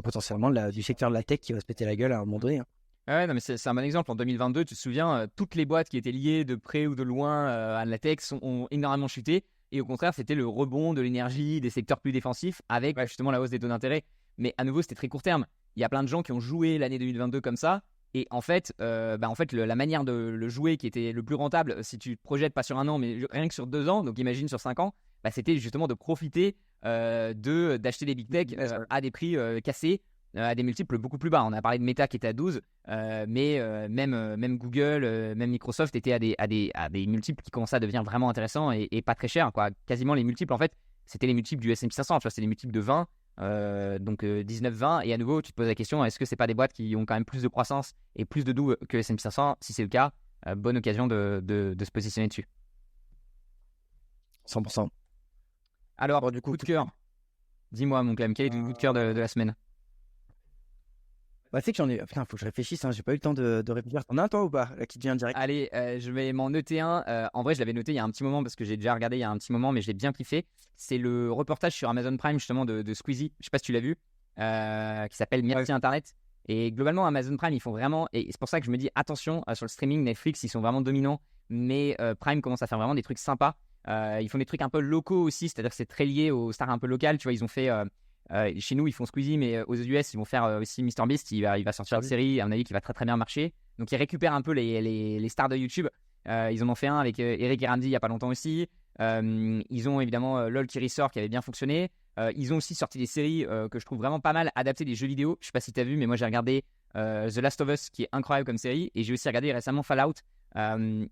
potentiellement du secteur de la tech qui va se péter la gueule à un moment donné. Hein. Ouais, non, mais c'est un bon exemple. En 2022, tu te souviens, toutes les boîtes qui étaient liées de près ou de loin à la tech ont énormément chuté. Et au contraire, c'était le rebond de l'énergie, des secteurs plus défensifs avec justement la hausse des taux d'intérêt. Mais à nouveau, c'était très court terme. Il y a plein de gens qui ont joué l'année 2022 comme ça. Et en fait, la manière de le jouer qui était le plus rentable, si tu te projettes pas sur un an, mais rien que sur 2 ans, donc imagine sur 5 ans, c'était justement de profiter d'acheter des big tech à des prix cassés, à des multiples beaucoup plus bas. On a parlé de Meta qui était à 12, mais même Google, même Microsoft étaient à des multiples qui commençaient à devenir vraiment intéressants et pas très chers, quoi. Quasiment les multiples, en fait, c'était les multiples du S&P 500, tu vois, c'était les multiples de 20. Donc 19-20, et à nouveau tu te poses la question, est-ce que c'est pas des boîtes qui ont quand même plus de croissance et plus de doux que S&P 500? Si c'est le cas, bonne occasion de se positionner dessus. 100%. Alors, Bon, du coup, coup de cœur. Dis-moi, mon Clem, quel est ton coup de cœur de la semaine? Bah, tu sais que j'en ai. Putain, faut que je réfléchisse, hein. J'ai pas eu le temps de réfléchir. T'en as un, toi, ou pas? Là, qui te vient direct. Allez, je vais m'en noter un. En vrai, je l'avais noté il y a un petit moment parce que j'ai déjà regardé il y a un petit moment, mais je l'ai bien kiffé. C'est le reportage sur Amazon Prime, justement, de Squeezie. Je sais pas si tu l'as vu, qui s'appelle Merci Internet. Et globalement, Amazon Prime, ils font vraiment. Et c'est pour ça que je me dis, attention, sur le streaming, Netflix, ils sont vraiment dominants. Mais Prime commence à faire vraiment des trucs sympas. Ils font des trucs un peu locaux aussi, c'est-à-dire que c'est très lié aux stars un peu locales. Tu vois, ils ont fait. Chez nous, ils font Squeezie, mais aux US, ils vont faire aussi MrBeast. Il va sortir une série, à mon avis, qui va très très bien marcher. Donc, ils récupèrent un peu les stars de YouTube. Ils en ont fait un avec Eric et Ramsey il y a pas longtemps aussi. Ils ont évidemment LOL qui ressort, qui avait bien fonctionné. Ils ont aussi sorti des séries que je trouve vraiment pas mal, adaptées des jeux vidéo. Je sais pas si tu as vu, mais moi j'ai regardé The Last of Us, qui est incroyable comme série. Et j'ai aussi regardé récemment Fallout.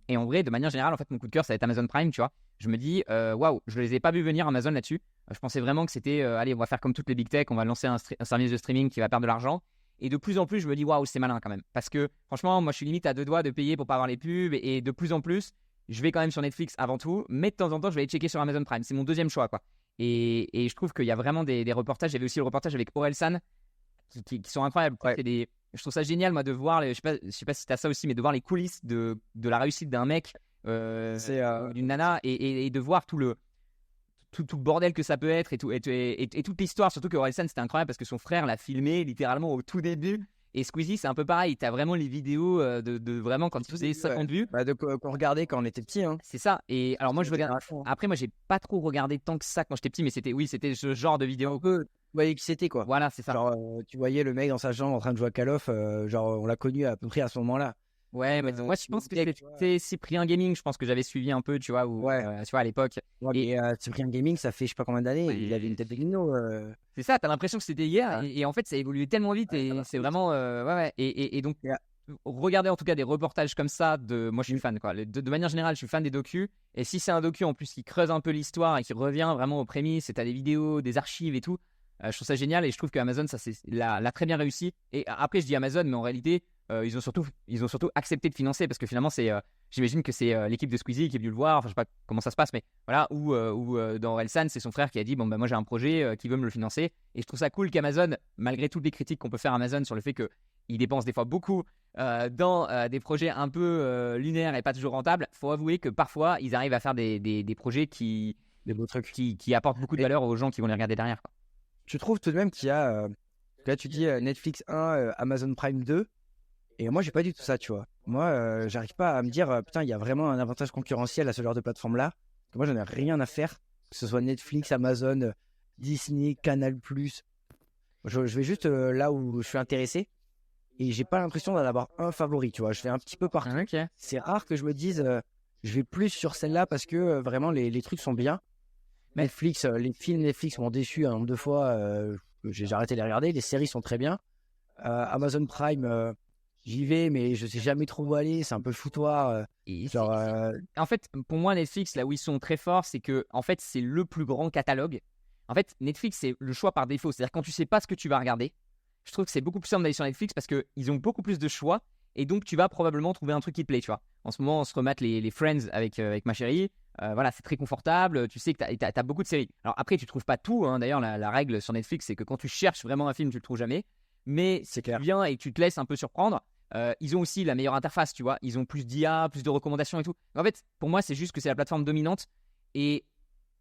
Et en vrai, de manière générale, en fait, mon coup de cœur, ça va être Amazon Prime, tu vois. Je me dis, waouh, je les ai pas vu venir Amazon là-dessus. Je pensais vraiment que c'était, allez, on va faire comme toutes les big tech, on va lancer un service de streaming qui va perdre de l'argent. Et de plus en plus, je me dis, waouh, c'est malin quand même. Parce que franchement, moi, je suis limite à deux doigts de payer pour pas avoir les pubs. Et de plus en plus, je vais quand même sur Netflix avant tout. Mais de temps en temps, je vais aller checker sur Amazon Prime. C'est mon deuxième choix, quoi. Et je trouve qu'il y a vraiment des reportages. J'avais aussi le reportage avec Orelsan qui sont incroyables. Ouais. Je trouve ça génial, moi, de voir, je sais pas si tu as ça aussi, mais de voir les coulisses de la réussite d'un mec, d'une nana, et de voir tout le bordel que ça peut être et toute l'histoire. Surtout que Orelsan, c'était incroyable parce que son frère l'a filmé littéralement au tout début. Et Squeezie, c'est un peu pareil. Tu as vraiment les vidéos de vraiment quand il faisait 50 vues. Bah, qu'on regardait quand on était petit, hein. C'est ça. Et alors, moi, je regarde. Après, moi, j'ai pas trop regardé tant que ça quand j'étais petit, mais c'était ce genre de vidéo. Un peu, tu voyais qui c'était, quoi. Voilà, c'est ça. Genre, tu voyais le mec dans sa chambre en train de jouer à Call of, genre, on l'a connu à peu près à ce moment-là. Ouais, mais moi, je pense que c'était Cyprien Gaming, je pense que j'avais suivi un peu, tu vois, tu vois, à l'époque. Ouais, et Cyprien Gaming, ça fait je sais pas combien d'années, Ouais, il avait une tête de guino. C'est ça, t'as l'impression que c'était hier, et en fait, ça a évolué tellement vite, et c'est vraiment. Ouais. Et donc, regardez en tout cas des reportages comme ça, moi, je suis fan, quoi. De manière générale, je suis fan des docus, et si c'est un docu en plus qui creuse un peu l'histoire et qui revient vraiment aux prémices, et t'as des vidéos, des archives et tout, je trouve ça génial, et je trouve que Amazon, ça, l'a très bien réussi. Et après, je dis Amazon, mais en réalité. Ils ont surtout accepté de financer parce que finalement j'imagine que c'est l'équipe de Squeezie qui est venue le voir, enfin je sais pas comment ça se passe, mais voilà, ou dans Orelsan, c'est son frère qui a dit bon bah moi j'ai un projet qui veut me le financer, et je trouve ça cool qu'Amazon, malgré toutes les critiques qu'on peut faire à Amazon sur le fait qu'ils dépensent des fois beaucoup dans des projets un peu lunaires et pas toujours rentables, faut avouer que parfois ils arrivent à faire des projets des beaux trucs qui apportent beaucoup de valeur aux gens qui vont les regarder derrière, quoi. Tu trouves tout de même qu'il y a là tu dis Netflix 1, Amazon Prime 2. Et moi, j'ai pas du tout ça, tu vois. Moi, j'arrive pas à me dire, putain, il y a vraiment un avantage concurrentiel à ce genre de plateforme-là. Moi, j'en ai rien à faire, que ce soit Netflix, Amazon, Disney, Canal+. Je vais juste là où je suis intéressé, et j'ai pas l'impression d'en avoir un favori, tu vois. Je vais un petit peu partout. Okay. C'est rare que je me dise, je vais plus sur celle-là parce que vraiment les trucs sont bien. Mais Netflix, les films Netflix m'ont déçu un nombre de fois. J'ai arrêté de les regarder. Les séries sont très bien. Amazon Prime. J'y vais, mais je sais jamais trop où aller. C'est un peu le foutoir. En fait, pour moi, Netflix, là où ils sont très forts, c'est que en fait, c'est le plus grand catalogue. En fait, Netflix, c'est le choix par défaut. C'est-à-dire quand tu sais pas ce que tu vas regarder, je trouve que c'est beaucoup plus simple d'aller sur Netflix parce qu'ils ont beaucoup plus de choix, et donc tu vas probablement trouver un truc qui te plaît, tu vois. En ce moment, on se remate les Friends avec ma chérie. Voilà, c'est très confortable. Tu sais que tu as beaucoup de séries. Alors après, tu trouves pas tout, hein. D'ailleurs, la règle sur Netflix, c'est que quand tu cherches vraiment un film, tu le trouves jamais. Mais c'est clair. Tu viens et tu te laisses un peu surprendre. Ils ont aussi la meilleure interface, tu vois. Ils ont plus d'IA, plus de recommandations et tout. En fait, pour moi, c'est juste que c'est la plateforme dominante. Et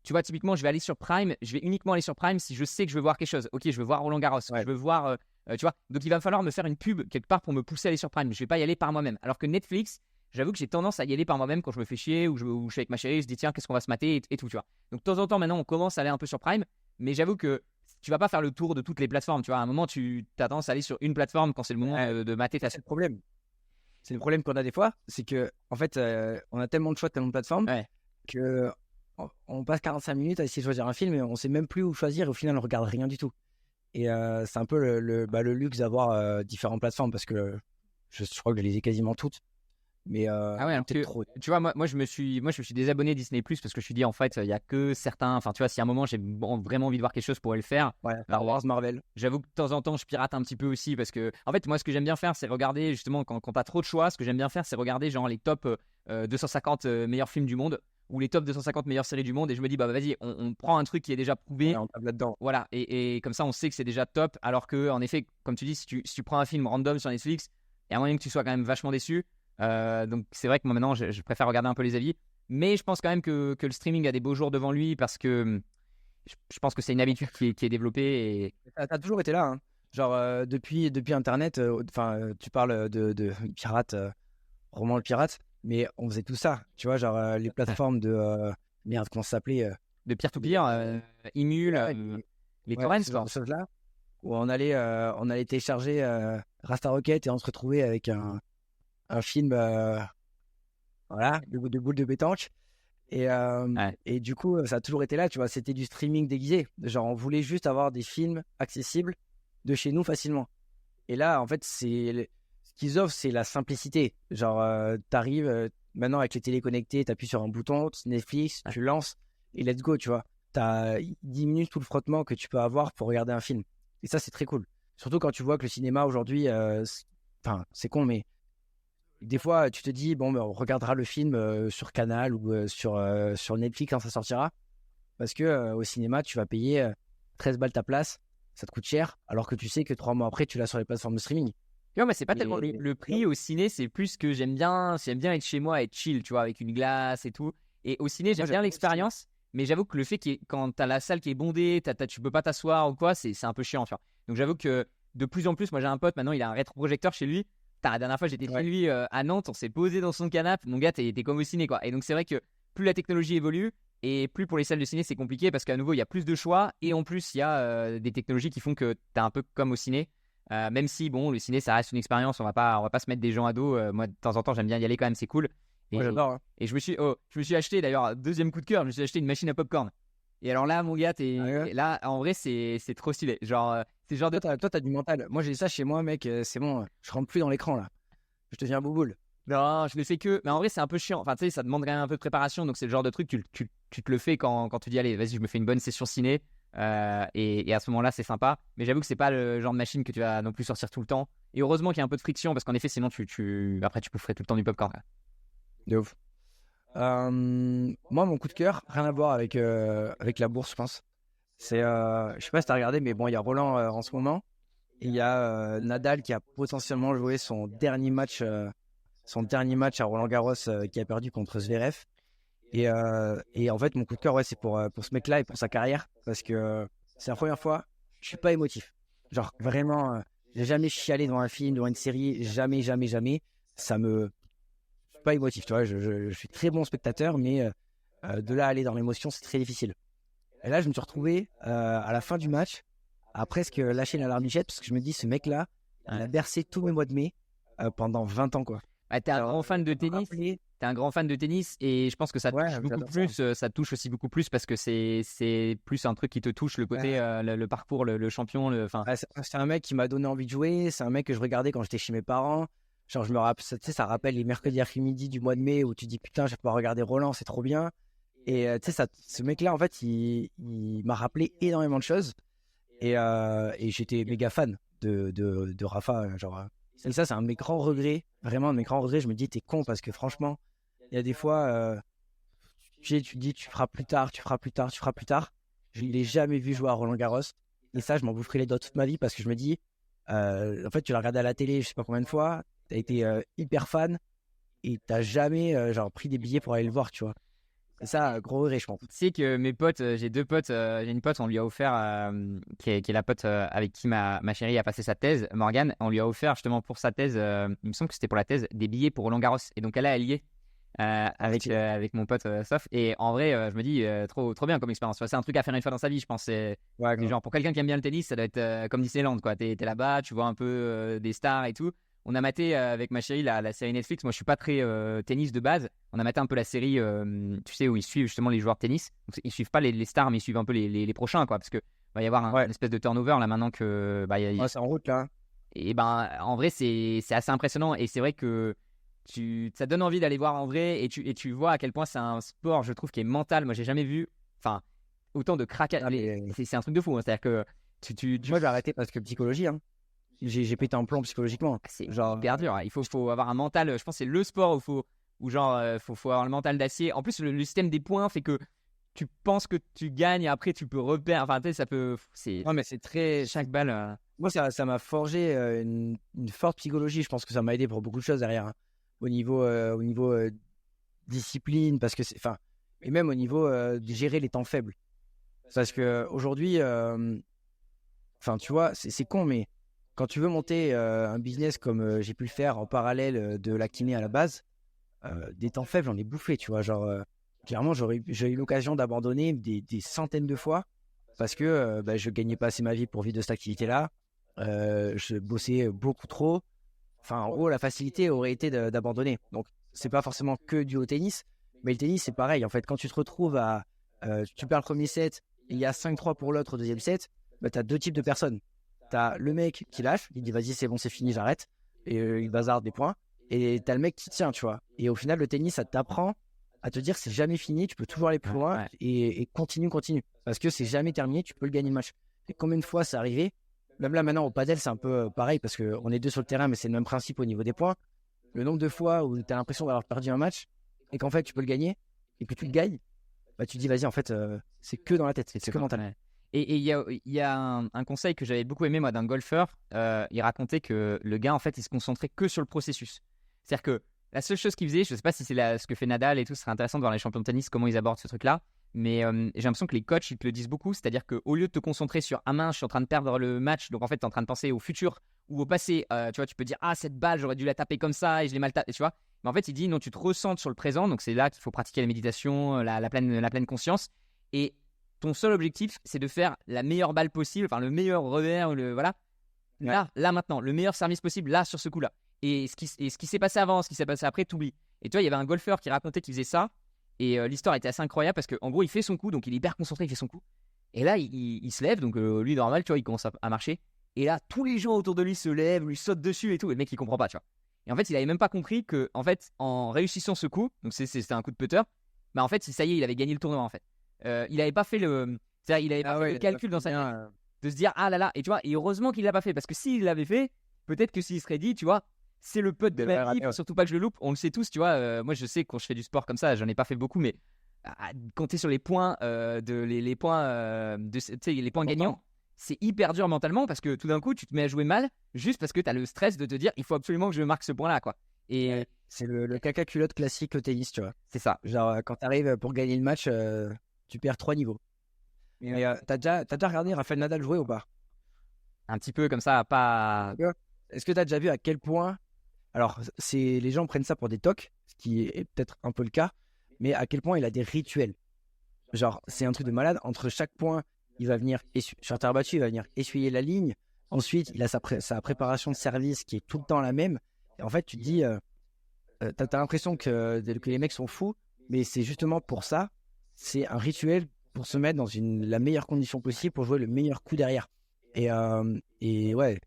tu vois, typiquement, je vais aller sur Prime. Je vais uniquement aller sur Prime si je sais que je veux voir quelque chose. Ok, je veux voir Roland Garros. Ouais. Je veux voir, tu vois. Donc, il va falloir me faire une pub quelque part pour me pousser à aller sur Prime. Je vais pas y aller par moi-même. Alors que Netflix, j'avoue que j'ai tendance à y aller par moi-même quand je me fais chier ou je suis avec ma chérie. Je dis tiens, qu'est-ce qu'on va se mater et tout, tu vois. Donc, de temps en temps, maintenant, on commence à aller un peu sur Prime. Mais j'avoue que tu vas pas faire le tour de toutes les plateformes, tu vois. À un moment, tu as tendance à aller sur une plateforme quand c'est le moment de mater ta. C'est le problème. C'est le problème qu'on a des fois, c'est que en fait, on a tellement de choix, tellement de plateformes, que on passe 45 minutes à essayer de choisir un film et on sait même plus où choisir, et au final, on regarde rien du tout. Et c'est un peu le luxe d'avoir différentes plateformes, parce que je crois que je les ai quasiment toutes. mais Ah ouais, alors peut-être que, trop. tu vois, moi, je me suis désabonné Disney Plus parce que je me suis dit, en fait, il y a que certains. Enfin, tu vois, si à un moment j'ai vraiment envie de voir quelque chose, je pourrais le faire. Ouais, Star Alors, Wars, Marvel. j'avoue que de temps en temps, je pirate un petit peu aussi parce que, en fait, moi, ce que j'aime bien faire, c'est regarder justement quand t'as trop de choix. Ce que j'aime bien faire, c'est regarder genre les top 250 meilleurs films du monde ou les top 250 meilleures séries du monde. Et je me dis, bah vas-y, on prend un truc qui est déjà Ouais, prouvé. on tape là-dedans. Voilà, et comme ça, on sait que c'est déjà top. Alors que, en effet, comme tu dis, si tu prends un film random sur Netflix, il y a moyen que tu sois quand même vachement déçu. Donc, c'est vrai que moi, maintenant, je préfère regarder un peu les avis. Mais je pense quand même que le streaming a des beaux jours devant lui parce que je pense que c'est une habitude qui est développée. Et T'as toujours été là, hein. Genre, depuis Internet, enfin, tu parles de pirates, Roman le pirate, mais on faisait tout ça. Tu vois, genre, les plateformes de. Merde, comment ça s'appelait de peer-to-peer, Emule, ouais, les ouais, torrents, ce genre quoi. de choses-là, où on allait télécharger Rasta Rocket et on se retrouvait avec un film, voilà, de boules de pétanque. Et, euh, Ouais. et du coup, ça a toujours été là, tu vois, c'était du streaming déguisé. Genre, on voulait juste avoir des films accessibles de chez nous facilement. Et là, en fait, ce qu'ils offrent, c'est la simplicité. Genre, t'arrives, maintenant avec les télés connectées, t'appuies sur un bouton, Netflix, tu lances, et let's go, tu vois. T'as 10 minutes tout le frottement que tu peux avoir pour regarder un film. Et ça, c'est très cool. Surtout quand tu vois que le cinéma aujourd'hui, enfin, c'est con, mais des fois, tu te dis, bon, ben, on regardera le film sur Canal ou sur Netflix quand ça sortira. Parce que au cinéma, tu vas payer 13 balles ta place, ça te coûte cher, alors que tu sais que 3 mois après, tu l'as sur les plateformes de streaming. Non, mais c'est pas tellement Et le prix au ciné, c'est plus que j'aime bien être chez moi, être chill, tu vois, avec une glace et tout. Et au ciné, moi, j'aime j'aime bien bien aussi. l'expérience, mais j'avoue que le fait quand t'as la salle qui est bondée, tu peux pas t'asseoir ou quoi, c'est un peu chiant, tu vois. Donc j'avoue que de plus en plus, moi j'ai un pote, maintenant il a un rétroprojecteur chez lui. La dernière fois, j'étais chez Ouais. lui à Nantes, on s'est posé dans son canapé. Mon gars, t'es comme au ciné, quoi. Et donc c'est vrai que plus la technologie évolue, et plus pour les salles de ciné, c'est compliqué parce qu'à nouveau, il y a plus de choix, et en plus, il y a des technologies qui font que t'es un peu comme au ciné. Même si, bon, le ciné, ça reste une expérience, on va pas se mettre des gens à dos. Moi, de temps en temps, j'aime bien y aller quand même, c'est cool. Moi, Et, j'adore, hein. et je me suis acheté, d'ailleurs, deuxième coup de cœur, je me suis acheté une machine à popcorn. Et alors là, mon gars, Ah ouais. là, en vrai, c'est trop stylé. Genre, c'est le genre de. Toi, t'as du mental. Moi, j'ai ça chez moi, mec. C'est bon, je rentre plus dans l'écran, là. Je deviens bouboule. Non, je le fais que. Mais en vrai, c'est un peu chiant. Enfin, tu sais, ça demande quand même un peu de préparation. Donc, c'est le genre de truc, tu te le fais quand tu dis, allez, vas-y, je me fais une bonne session ciné. Et à ce moment-là, c'est sympa. Mais j'avoue que c'est pas le genre de machine que tu vas non plus sortir tout le temps. Et heureusement qu'il y a un peu de friction parce qu'en effet, sinon, après, tu boufferais tout le temps du popcorn. De ouf. Moi, mon coup de cœur, rien à voir avec la bourse, je pense. Je sais pas si t'as regardé, mais bon, il y a Roland en ce moment. Et il y a Nadal qui a potentiellement joué son dernier match à Roland-Garros qui a perdu contre Zverev. Et en fait, mon coup de cœur, ouais, c'est pour ce mec-là et pour sa carrière. Parce que c'est la première fois, je suis pas émotif. Genre, vraiment, j'ai jamais chialé devant un film, devant une série. Jamais, jamais, jamais. Je suis pas émotif, tu vois. Je suis très bon spectateur, mais de là à aller dans l'émotion, c'est très difficile. Et là, je me suis retrouvé à la fin du match à presque lâcher la larmichette parce que je me dis, ce mec-là, il a bercé tous mes mois de mai pendant 20 ans, quoi. Bah, t'es un Alors, grand fan de ça m'a tennis. rappelé- T'es un grand fan de tennis et je pense que ça Ouais, touche beaucoup j'adore ça. plus. Ça touche aussi beaucoup plus parce que c'est plus un truc qui te touche, le côté, Ouais. le parcours, le champion. Enfin, Ouais, c'est un mec qui m'a donné envie de jouer. C'est un mec que je regardais quand j'étais chez mes parents. Genre, je me rappelle, tu sais, ça rappelle les mercredis après-midi du mois de mai où tu dis putain, je vais pouvoir regarder Roland, c'est trop bien. Et tu sais, ce mec-là, en fait, il m'a rappelé énormément de choses. Et j'étais méga fan de Rafa. Genre, et ça, c'est un de mes grands regrets. Vraiment, un de mes grands regrets. Je me dis, t'es con parce que franchement, il y a des fois, tu te dis, tu feras plus tard, tu feras plus tard, tu feras plus tard. Je ne l'ai jamais vu jouer à Roland-Garros. Et ça, je m'en boufferai les doigts toute ma vie parce que je me dis, en fait, tu l'as regardé à la télé, je sais pas combien de fois, tu as été hyper fan et t'as jamais genre, pris des billets pour aller le voir, tu vois. C'est ça, gros regret, je pense. tu sais que mes potes, j'ai deux potes, j'ai une pote, on lui a offert, qui est la pote avec qui ma chérie a passé sa thèse, Morgane, on lui a offert justement pour sa thèse, il me semble que c'était pour la thèse, des billets pour Roland Garros. Et donc elle y est avec mon pote Sof. Et en vrai, je me dis, trop, trop bien comme expérience. Tu vois, c'est un truc à faire une fois dans sa vie, je pense. Ouais, C'est grave. genre pour quelqu'un qui aime bien le tennis, ça doit être comme Disneyland, quoi. T'es là-bas, tu vois un peu des stars et tout. On a maté avec ma chérie la série Netflix. Moi, je suis pas très tennis de base. On a maté un peu la série, tu sais, où ils suivent justement les joueurs de tennis. Donc, ils suivent pas les stars, mais ils suivent un peu les prochains, quoi. Parce que va y avoir Ouais, une espèce de turnover là maintenant que ouais, c'est en route là. et ben en vrai c'est assez impressionnant. Et c'est vrai que ça donne envie d'aller voir en vrai et tu vois à quel point c'est un sport, je trouve, qui est mental. Moi, j'ai jamais vu autant de craquage. C'est un truc de fou. Hein. C'est-à-dire que moi, j'ai arrêté parce que psychologie. Hein. J'ai pété un plomb psychologiquement. C'est genre hyper dur. Hein. Il faut avoir un mental. Je pense que c'est le sport où faut avoir le mental d'acier. En plus, le système des points fait que tu penses que tu gagnes et après tu peux reperdre. Enfin, tu sais, ça peut. Non, mais c'est très. Chaque balle. Moi, ça m'a forgé une forte psychologie. Je pense que ça m'a aidé pour beaucoup de choses derrière. Hein. Au niveau discipline, parce que et même au niveau de gérer les temps faibles. Parce que aujourd'hui, tu vois, c'est con, mais quand tu veux monter un business comme j'ai pu le faire en parallèle de la kiné à la base, des temps faibles, j'en ai bouffé, tu vois. Genre, clairement, j'ai eu l'occasion d'abandonner des centaines de fois parce que je gagnais pas assez ma vie pour vivre de cette activité-là. Je bossais beaucoup trop. Enfin, en gros, la facilité aurait été d'abandonner. Donc, c'est pas forcément que dû au tennis, mais le tennis, c'est pareil. En fait, quand tu te retrouves tu perds le premier set, et il y a 5-3 pour l'autre au deuxième set, tu as deux types de personnes. Tu as le mec qui lâche, il dit vas-y, c'est bon, c'est fini, j'arrête. Et il bazarde des points. Et tu as le mec qui tient, tu vois. Et au final, le tennis, ça t'apprend à te dire c'est jamais fini, tu peux toujours aller plus loin et continue. Parce que c'est jamais terminé, tu peux le gagner le match. Et combien de fois c'est arrivé? Même là, maintenant, au padel, c'est un peu pareil parce qu'on est deux sur le terrain, mais c'est le même principe au niveau des points. Le nombre de fois où tu as l'impression d'avoir perdu un match et qu'en fait, tu peux le gagner et que tu le gagnes, tu te dis, vas-y, en fait, c'est que dans la tête, c'est que mental. Ouais. Et il y a un conseil que j'avais beaucoup aimé, moi, d'un golfeur. Il racontait que le gars, en fait, il se concentrait que sur le processus. C'est-à-dire que la seule chose qu'il faisait, je ne sais pas si c'est ce que fait Nadal et tout, ce serait intéressant de voir les champions de tennis, comment ils abordent ce truc-là. Mais j'ai l'impression que les coachs, ils te le disent beaucoup. C'est-à-dire qu'au lieu de te concentrer sur ah mince, je suis en train de perdre le match, donc en fait, tu es en train de penser au futur ou au passé. Tu vois, tu peux dire ah, cette balle, j'aurais dû la taper comme ça et je l'ai mal tapé, tu vois. Mais en fait, il dit non, tu te ressentes sur le présent. Donc c'est là qu'il faut pratiquer la méditation, la pleine conscience. Et ton seul objectif, c'est de faire la meilleure balle possible, enfin le meilleur revers, voilà. Ouais. Là maintenant, le meilleur service possible, là, sur ce coup-là. Et ce qui s'est passé avant, ce qui s'est passé après, t'oublies. Et tu vois, il y avait un golfeur qui racontait qu'il faisait ça. Et l'histoire était assez incroyable parce qu'en gros, il fait son coup, donc il est hyper concentré, il fait son coup. Et là, il se lève, donc lui, normal, tu vois, il commence à marcher. Et là, tous les gens autour de lui se lèvent, lui sautent dessus et tout. Et le mec, il comprend pas, tu vois. Et en fait, il avait même pas compris que, en fait, en réussissant ce coup, donc c'était un coup de putter, bah en fait, ça y est, il avait gagné le tournoi, en fait. Il avait pas fait c'est-à-dire, il avait pas fait le calcul dans sa tête de se dire ah là là. Et tu vois, et heureusement qu'il l'a pas fait parce que s'il l'avait fait, peut-être que s'il serait dit, tu vois, c'est le putt de ma vie, faut surtout pas que je le loupe. On le sait tous, tu vois. Moi, je sais quand je fais du sport comme ça, j'en ai pas fait beaucoup, mais compter sur les points les points les points gagnants, c'est hyper dur mentalement parce que tout d'un coup, tu te mets à jouer mal juste parce que tu as le stress de te dire il faut absolument que je marque ce point-là, quoi. Et c'est le caca culotte classique au tennis, tu vois. C'est ça. Genre quand tu arrives pour gagner le match, tu perds 3 niveaux. Mais t'as déjà regardé Rafael Nadal jouer ou pas? Un petit peu comme ça, pas. Est-ce que t'as déjà vu à quel point, alors les gens prennent ça pour des tocs, ce qui est peut-être un peu le cas, mais à quel point il a des rituels. Genre c'est un truc de malade. Entre chaque point, il va venir sur terre battue, il va venir essuyer la ligne. Ensuite, il a sa préparation de service qui est tout le temps la même. Et en fait, tu te dis, t'as l'impression que les mecs sont fous, mais c'est justement pour ça. C'est un rituel pour se mettre dans la meilleure condition possible pour jouer le meilleur coup derrière. Et ouais,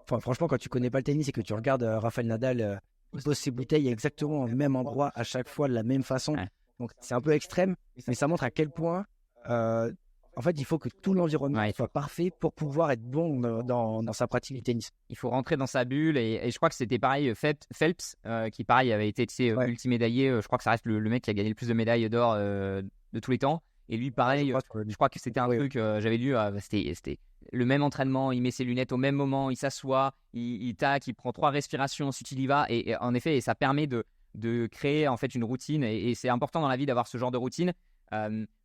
franchement, quand tu connais pas le tennis et que tu regardes Rafael Nadal, il pose ses bouteilles exactement au même endroit à chaque fois de la même façon. Ouais. Donc c'est un peu extrême, mais ça montre à quel point en fait il faut que tout l'environnement soit parfait pour pouvoir être bon dans sa pratique du tennis. Il faut rentrer dans sa bulle et je crois que c'était pareil Phelps qui pareil avait été multimédaillé. Je crois que ça reste le mec qui a gagné le plus de médailles d'or de tous les temps. Et lui, pareil, je crois que c'était un truc, j'avais lu, c'était le même entraînement, il met ses lunettes au même moment, il s'assoit, il tac, il prend 3 respirations, ensuite il y va. Et en effet, ça permet de créer en fait une routine. Et c'est important dans la vie d'avoir ce genre de routine,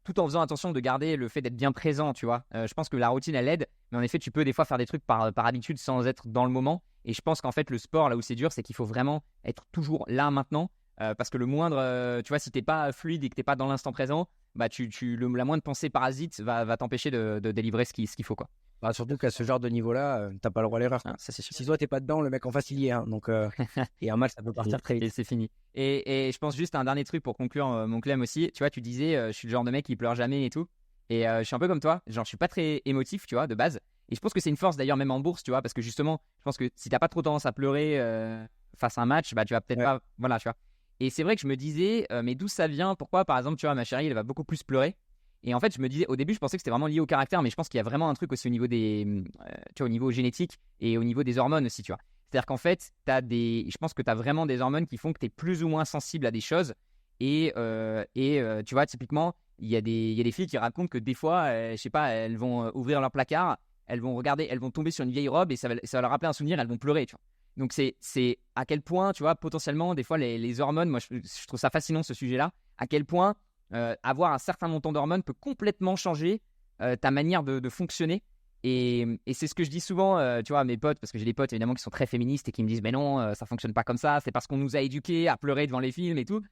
tout en faisant attention de garder le fait d'être bien présent, tu vois. Je pense que la routine, elle aide, mais en effet, tu peux des fois faire des trucs par habitude sans être dans le moment. Et je pense qu'en fait, le sport, là où c'est dur, c'est qu'il faut vraiment être toujours là maintenant. Parce que le moindre, tu vois, si t'es pas fluide et que t'es pas dans l'instant présent, bah la moindre pensée parasite va t'empêcher de délivrer ce qu'il faut, quoi. Bah, surtout qu'à ce genre de niveau-là, t'as pas le droit à l'erreur. Ah, ça, c'est sûr. Si toi t'es pas dedans, le mec en face il y est. Hein, donc, et un match ça peut partir très vite. Et c'est fini. Et je pense juste à un dernier truc pour conclure mon Clem aussi. Tu vois, tu disais, je suis le genre de mec qui pleure jamais et tout. Et je suis un peu comme toi. Genre, je suis pas très émotif, tu vois, de base. Et je pense que c'est une force d'ailleurs, même en bourse, tu vois, parce que justement, je pense que si t'as pas trop tendance à pleurer, face à un match, bah, tu vas peut-être pas. Voilà, tu vois. Et c'est vrai que je me disais, mais d'où ça vient? Pourquoi, par exemple, tu vois, ma chérie, elle va beaucoup plus pleurer. Et en fait, je me disais, au début, je pensais que c'était vraiment lié au caractère, mais je pense qu'il y a vraiment un truc aussi au niveau tu vois, au niveau génétique et au niveau des hormones aussi, tu vois. C'est-à-dire qu'en fait, je pense que tu as vraiment des hormones qui font que tu es plus ou moins sensible à des choses. Tu vois, typiquement, il y a des filles qui racontent que des fois, je sais pas, elles vont ouvrir leur placard, elles vont regarder, elles vont tomber sur une vieille robe et ça va leur rappeler un souvenir, elles vont pleurer, tu vois. Donc c'est à quel point, tu vois, potentiellement, des fois, les hormones, moi, je trouve ça fascinant ce sujet-là, à quel point avoir un certain montant d'hormones peut complètement changer ta manière de fonctionner. Et c'est ce que je dis souvent, tu vois, à mes potes, parce que j'ai des potes évidemment qui sont très féministes et qui me disent, mais non, ça fonctionne pas comme ça, c'est parce qu'on nous a éduqués à pleurer devant les films et tout.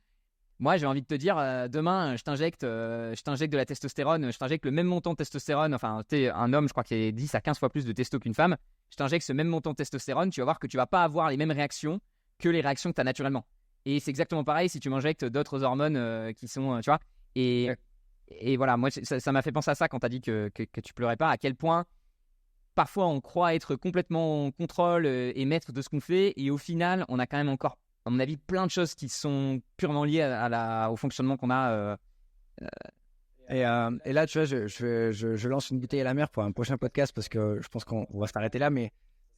Moi, j'ai envie de te dire, demain, je t'injecte de la testostérone, je t'injecte le même montant de testostérone. Enfin, t'es un homme, je crois qu'il y a 10 à 15 fois plus de testo qu'une femme. Je t'injecte ce même montant de testostérone, tu vas voir que tu vas pas avoir les mêmes réactions que les réactions que tu as naturellement. Et c'est exactement pareil si tu m'injectes d'autres hormones qui sont, tu vois. Et, Ouais. et voilà, moi, ça m'a fait penser à ça quand tu as dit que tu pleurais pas, à quel point parfois on croit être complètement en contrôle et maître de ce qu'on fait. Et au final, on a quand même encore, à mon avis, plein de choses qui sont purement liées au fonctionnement qu'on a. Et là, tu vois, je lance une bouteille à la mer pour un prochain podcast parce que je pense qu'on va s'arrêter là, mais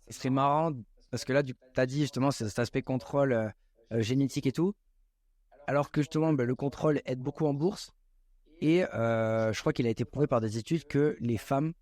ce serait marrant parce que là, tu as dit justement cet aspect contrôle génétique et tout, alors que justement, le contrôle aide beaucoup en bourse et je crois qu'il a été prouvé par des études que les femmes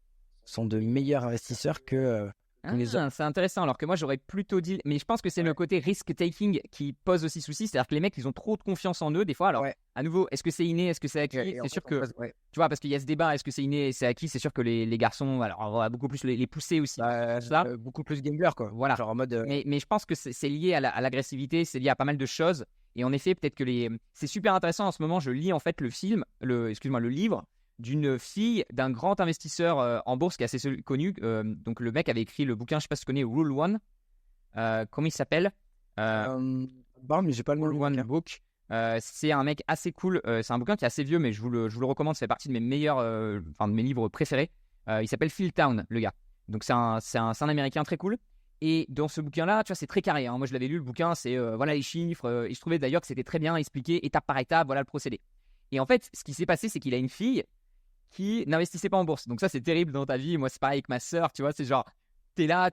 sont de meilleurs investisseurs que les hommes. C'est intéressant. Alors que moi, j'aurais plutôt dit. Mais je pense que c'est le côté risk-taking qui pose aussi souci. C'est-à-dire que les mecs, ils ont trop de confiance en eux, des fois. Alors, à nouveau, est-ce que c'est inné? Est-ce que c'est acquis? Et en C'est fait, sûr que. ouais. Tu vois, parce qu'il y a ce débat, est-ce que c'est inné et c'est acquis? C'est sûr que les garçons, alors, on va beaucoup plus les pousser aussi. Ça. Beaucoup plus gambler, quoi. Voilà. Genre en mode. Mais je pense que c'est lié à l'agressivité, c'est lié à pas mal de choses. Et en effet, peut-être que c'est super intéressant en ce moment. Je lis en fait le livre d'une fille d'un grand investisseur en bourse qui est assez connu. Donc le mec avait écrit le bouquin, je sais pas si tu connais, Rule One. Comment il s'appelle Bon, mais j'ai pas le nom. Rule One Book. C'est un mec assez cool. C'est un bouquin qui est assez vieux, mais je vous le recommande. Ça fait partie de mes meilleurs, de mes livres préférés. Il s'appelle Phil Town, le gars. Donc c'est un Américain très cool. Et dans ce bouquin-là, tu vois, c'est très carré. Hein. Moi, je l'avais lu, le bouquin, c'est voilà les chiffres. Et je trouvais d'ailleurs que c'était très bien expliqué, étape par étape, voilà le procédé. Et en fait, ce qui s'est passé, c'est qu'il a une fille qui n'investissait pas en bourse. Donc ça, c'est terrible dans ta vie. Moi, c'est pareil avec ma sœur, tu vois, c'est genre, t'es là,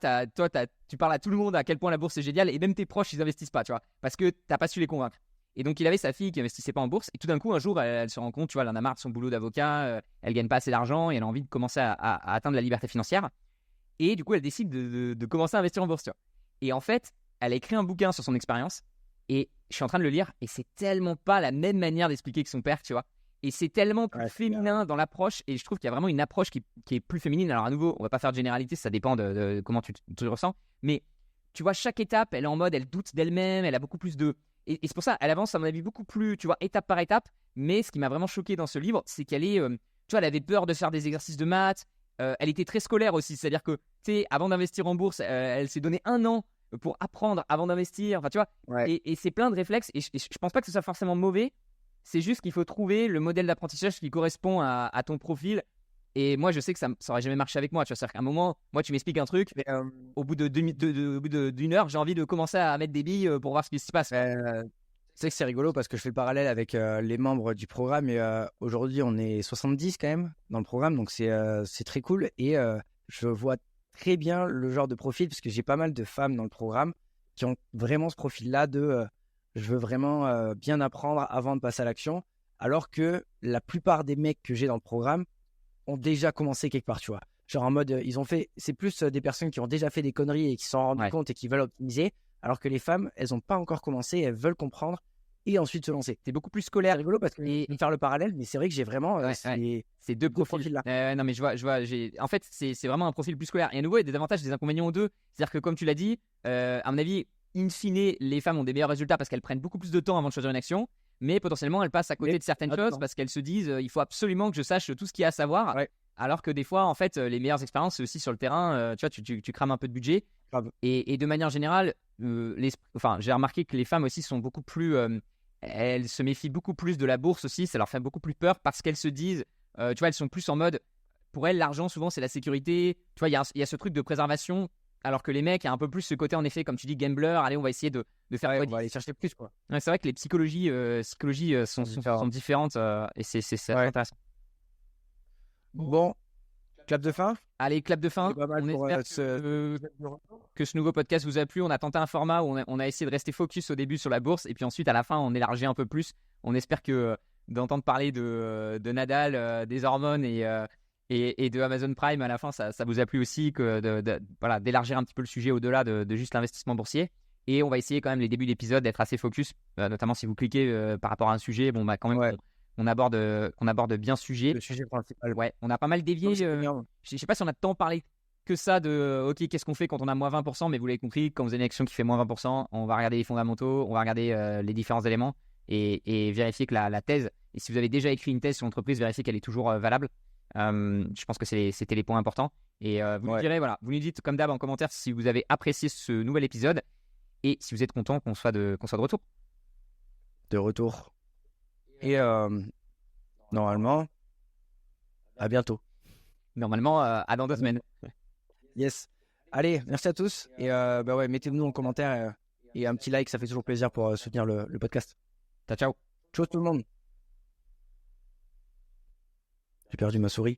tu parles à tout le monde à quel point la bourse est géniale, et même tes proches, ils investissent pas, tu vois, parce que t'as pas su les convaincre. Et donc, il avait sa fille qui investissait pas en bourse, et tout d'un coup, un jour, elle se rend compte, tu vois, elle en a marre de son boulot d'avocat, elle gagne pas assez d'argent, et elle a envie de commencer à atteindre la liberté financière. Et du coup, elle décide de commencer à investir en bourse, tu vois. Et en fait, elle a écrit un bouquin sur son expérience, et je suis en train de le lire, et c'est tellement pas la même manière d'expliquer que son père, tu vois. Et c'est tellement plus féminin dans l'approche, et je trouve qu'il y a vraiment une approche qui est plus féminine. Alors à nouveau, on va pas faire de généralité, ça dépend de comment tu te ressens, mais tu vois, chaque étape, elle est en mode, elle doute d'elle-même, elle a beaucoup plus de... Et c'est pour ça, elle avance à mon avis beaucoup plus, tu vois, étape par étape, mais ce qui m'a vraiment choqué dans ce livre, c'est qu'elle est... tu vois, elle avait peur de faire des exercices de maths, elle était très scolaire aussi, c'est-à-dire que, tu sais, avant d'investir en bourse, elle s'est donné 1 an pour apprendre avant d'investir, enfin tu vois, et c'est plein de réflexes, et je pense pas que ce soit forcément mauvais. C'est juste qu'il faut trouver le modèle d'apprentissage qui correspond à ton profil. Et moi, je sais que ça aurait jamais marché avec moi. Tu vois, c'est-à-dire qu'à un moment, moi, tu m'expliques un truc. Mais, au bout d'une heure, j'ai envie de commencer à mettre des billes pour voir ce qui se passe. Tu sais que c'est rigolo parce que je fais le parallèle avec les membres du programme. Et aujourd'hui, on est 70 quand même dans le programme. Donc, c'est très cool. Et je vois très bien le genre de profil parce que j'ai pas mal de femmes dans le programme qui ont vraiment ce profil-là de... je veux vraiment bien apprendre avant de passer à l'action, alors que la plupart des mecs que j'ai dans le programme ont déjà commencé quelque part, tu vois. Genre en mode, c'est plus des personnes qui ont déjà fait des conneries et qui s'en sont rendues compte et qui veulent optimiser, alors que les femmes, elles n'ont pas encore commencé, elles veulent comprendre et ensuite se lancer. C'est beaucoup plus scolaire. C'est rigolo parce que je vais faire le parallèle, mais c'est vrai que j'ai vraiment ces deux profils-là. Non, mais je vois, en fait, c'est vraiment un profil plus scolaire. Et à nouveau, il y a des avantages et des inconvénients aux deux. C'est-à-dire que, comme tu l'as dit, à mon avis, in fine, les femmes ont des meilleurs résultats parce qu'elles prennent beaucoup plus de temps avant de choisir une action, mais potentiellement elles passent à côté de certaines choses parce qu'elles se disent il faut absolument que je sache tout ce qu'il y a à savoir. Alors que des fois, en fait, les meilleures expériences, c'est aussi sur le terrain. Tu vois, tu crames un peu de budget. Et de manière générale, j'ai remarqué que les femmes aussi sont beaucoup plus. Elles se méfient beaucoup plus de la bourse aussi. Ça leur fait beaucoup plus peur parce qu'elles se disent, tu vois, elles sont plus en mode. Pour elles, l'argent, souvent, c'est la sécurité. Tu vois, il y a ce truc de préservation Alors que les mecs, il y a un peu plus ce côté, en effet, comme tu dis, gambler. Allez, on va essayer de faire. On va aller chercher plus, quoi. Ouais, c'est vrai que les psychologies sont différentes et c'est intéressant. Bon, clap de fin. Allez, clap de fin. C'est pas mal On pour, espère que ce nouveau podcast vous a plu. On a tenté un format où on a essayé de rester focus au début sur la bourse et puis ensuite à la fin on élargit un peu plus. On espère que d'entendre parler de Nadal, des hormones et de Amazon Prime à la fin ça vous a plu aussi, que voilà, d'élargir un petit peu le sujet au-delà de juste l'investissement boursier. Et on va essayer quand même les débuts d'épisode d'être assez focus, notamment si vous cliquez par rapport à un sujet. Bon, bah quand même, Ouais. on aborde bien ce sujet. Le sujet principal. Ouais, on a pas mal dévié. Non, Je sais pas si on a tant parlé que ça de OK, qu'est-ce qu'on fait quand on a moins 20%, mais vous l'avez compris, quand vous avez une action qui fait moins 20%, on va regarder les fondamentaux, on va regarder les différents éléments et vérifier que la thèse, et si vous avez déjà écrit une thèse sur l'entreprise, vérifier qu'elle est toujours valable. Je pense que c'était les points importants. Et vous nous direz, voilà, vous nous dites comme d'hab en commentaire si vous avez apprécié ce nouvel épisode et si vous êtes content qu'on soit de retour. De retour. Et normalement, à bientôt. Normalement, à dans 2 semaines. Yes. Allez, merci à tous. Et bah ouais, mettez-nous en commentaire et un petit like, ça fait toujours plaisir pour soutenir le podcast. Ciao. Ciao tout le monde. J'ai perdu ma souris.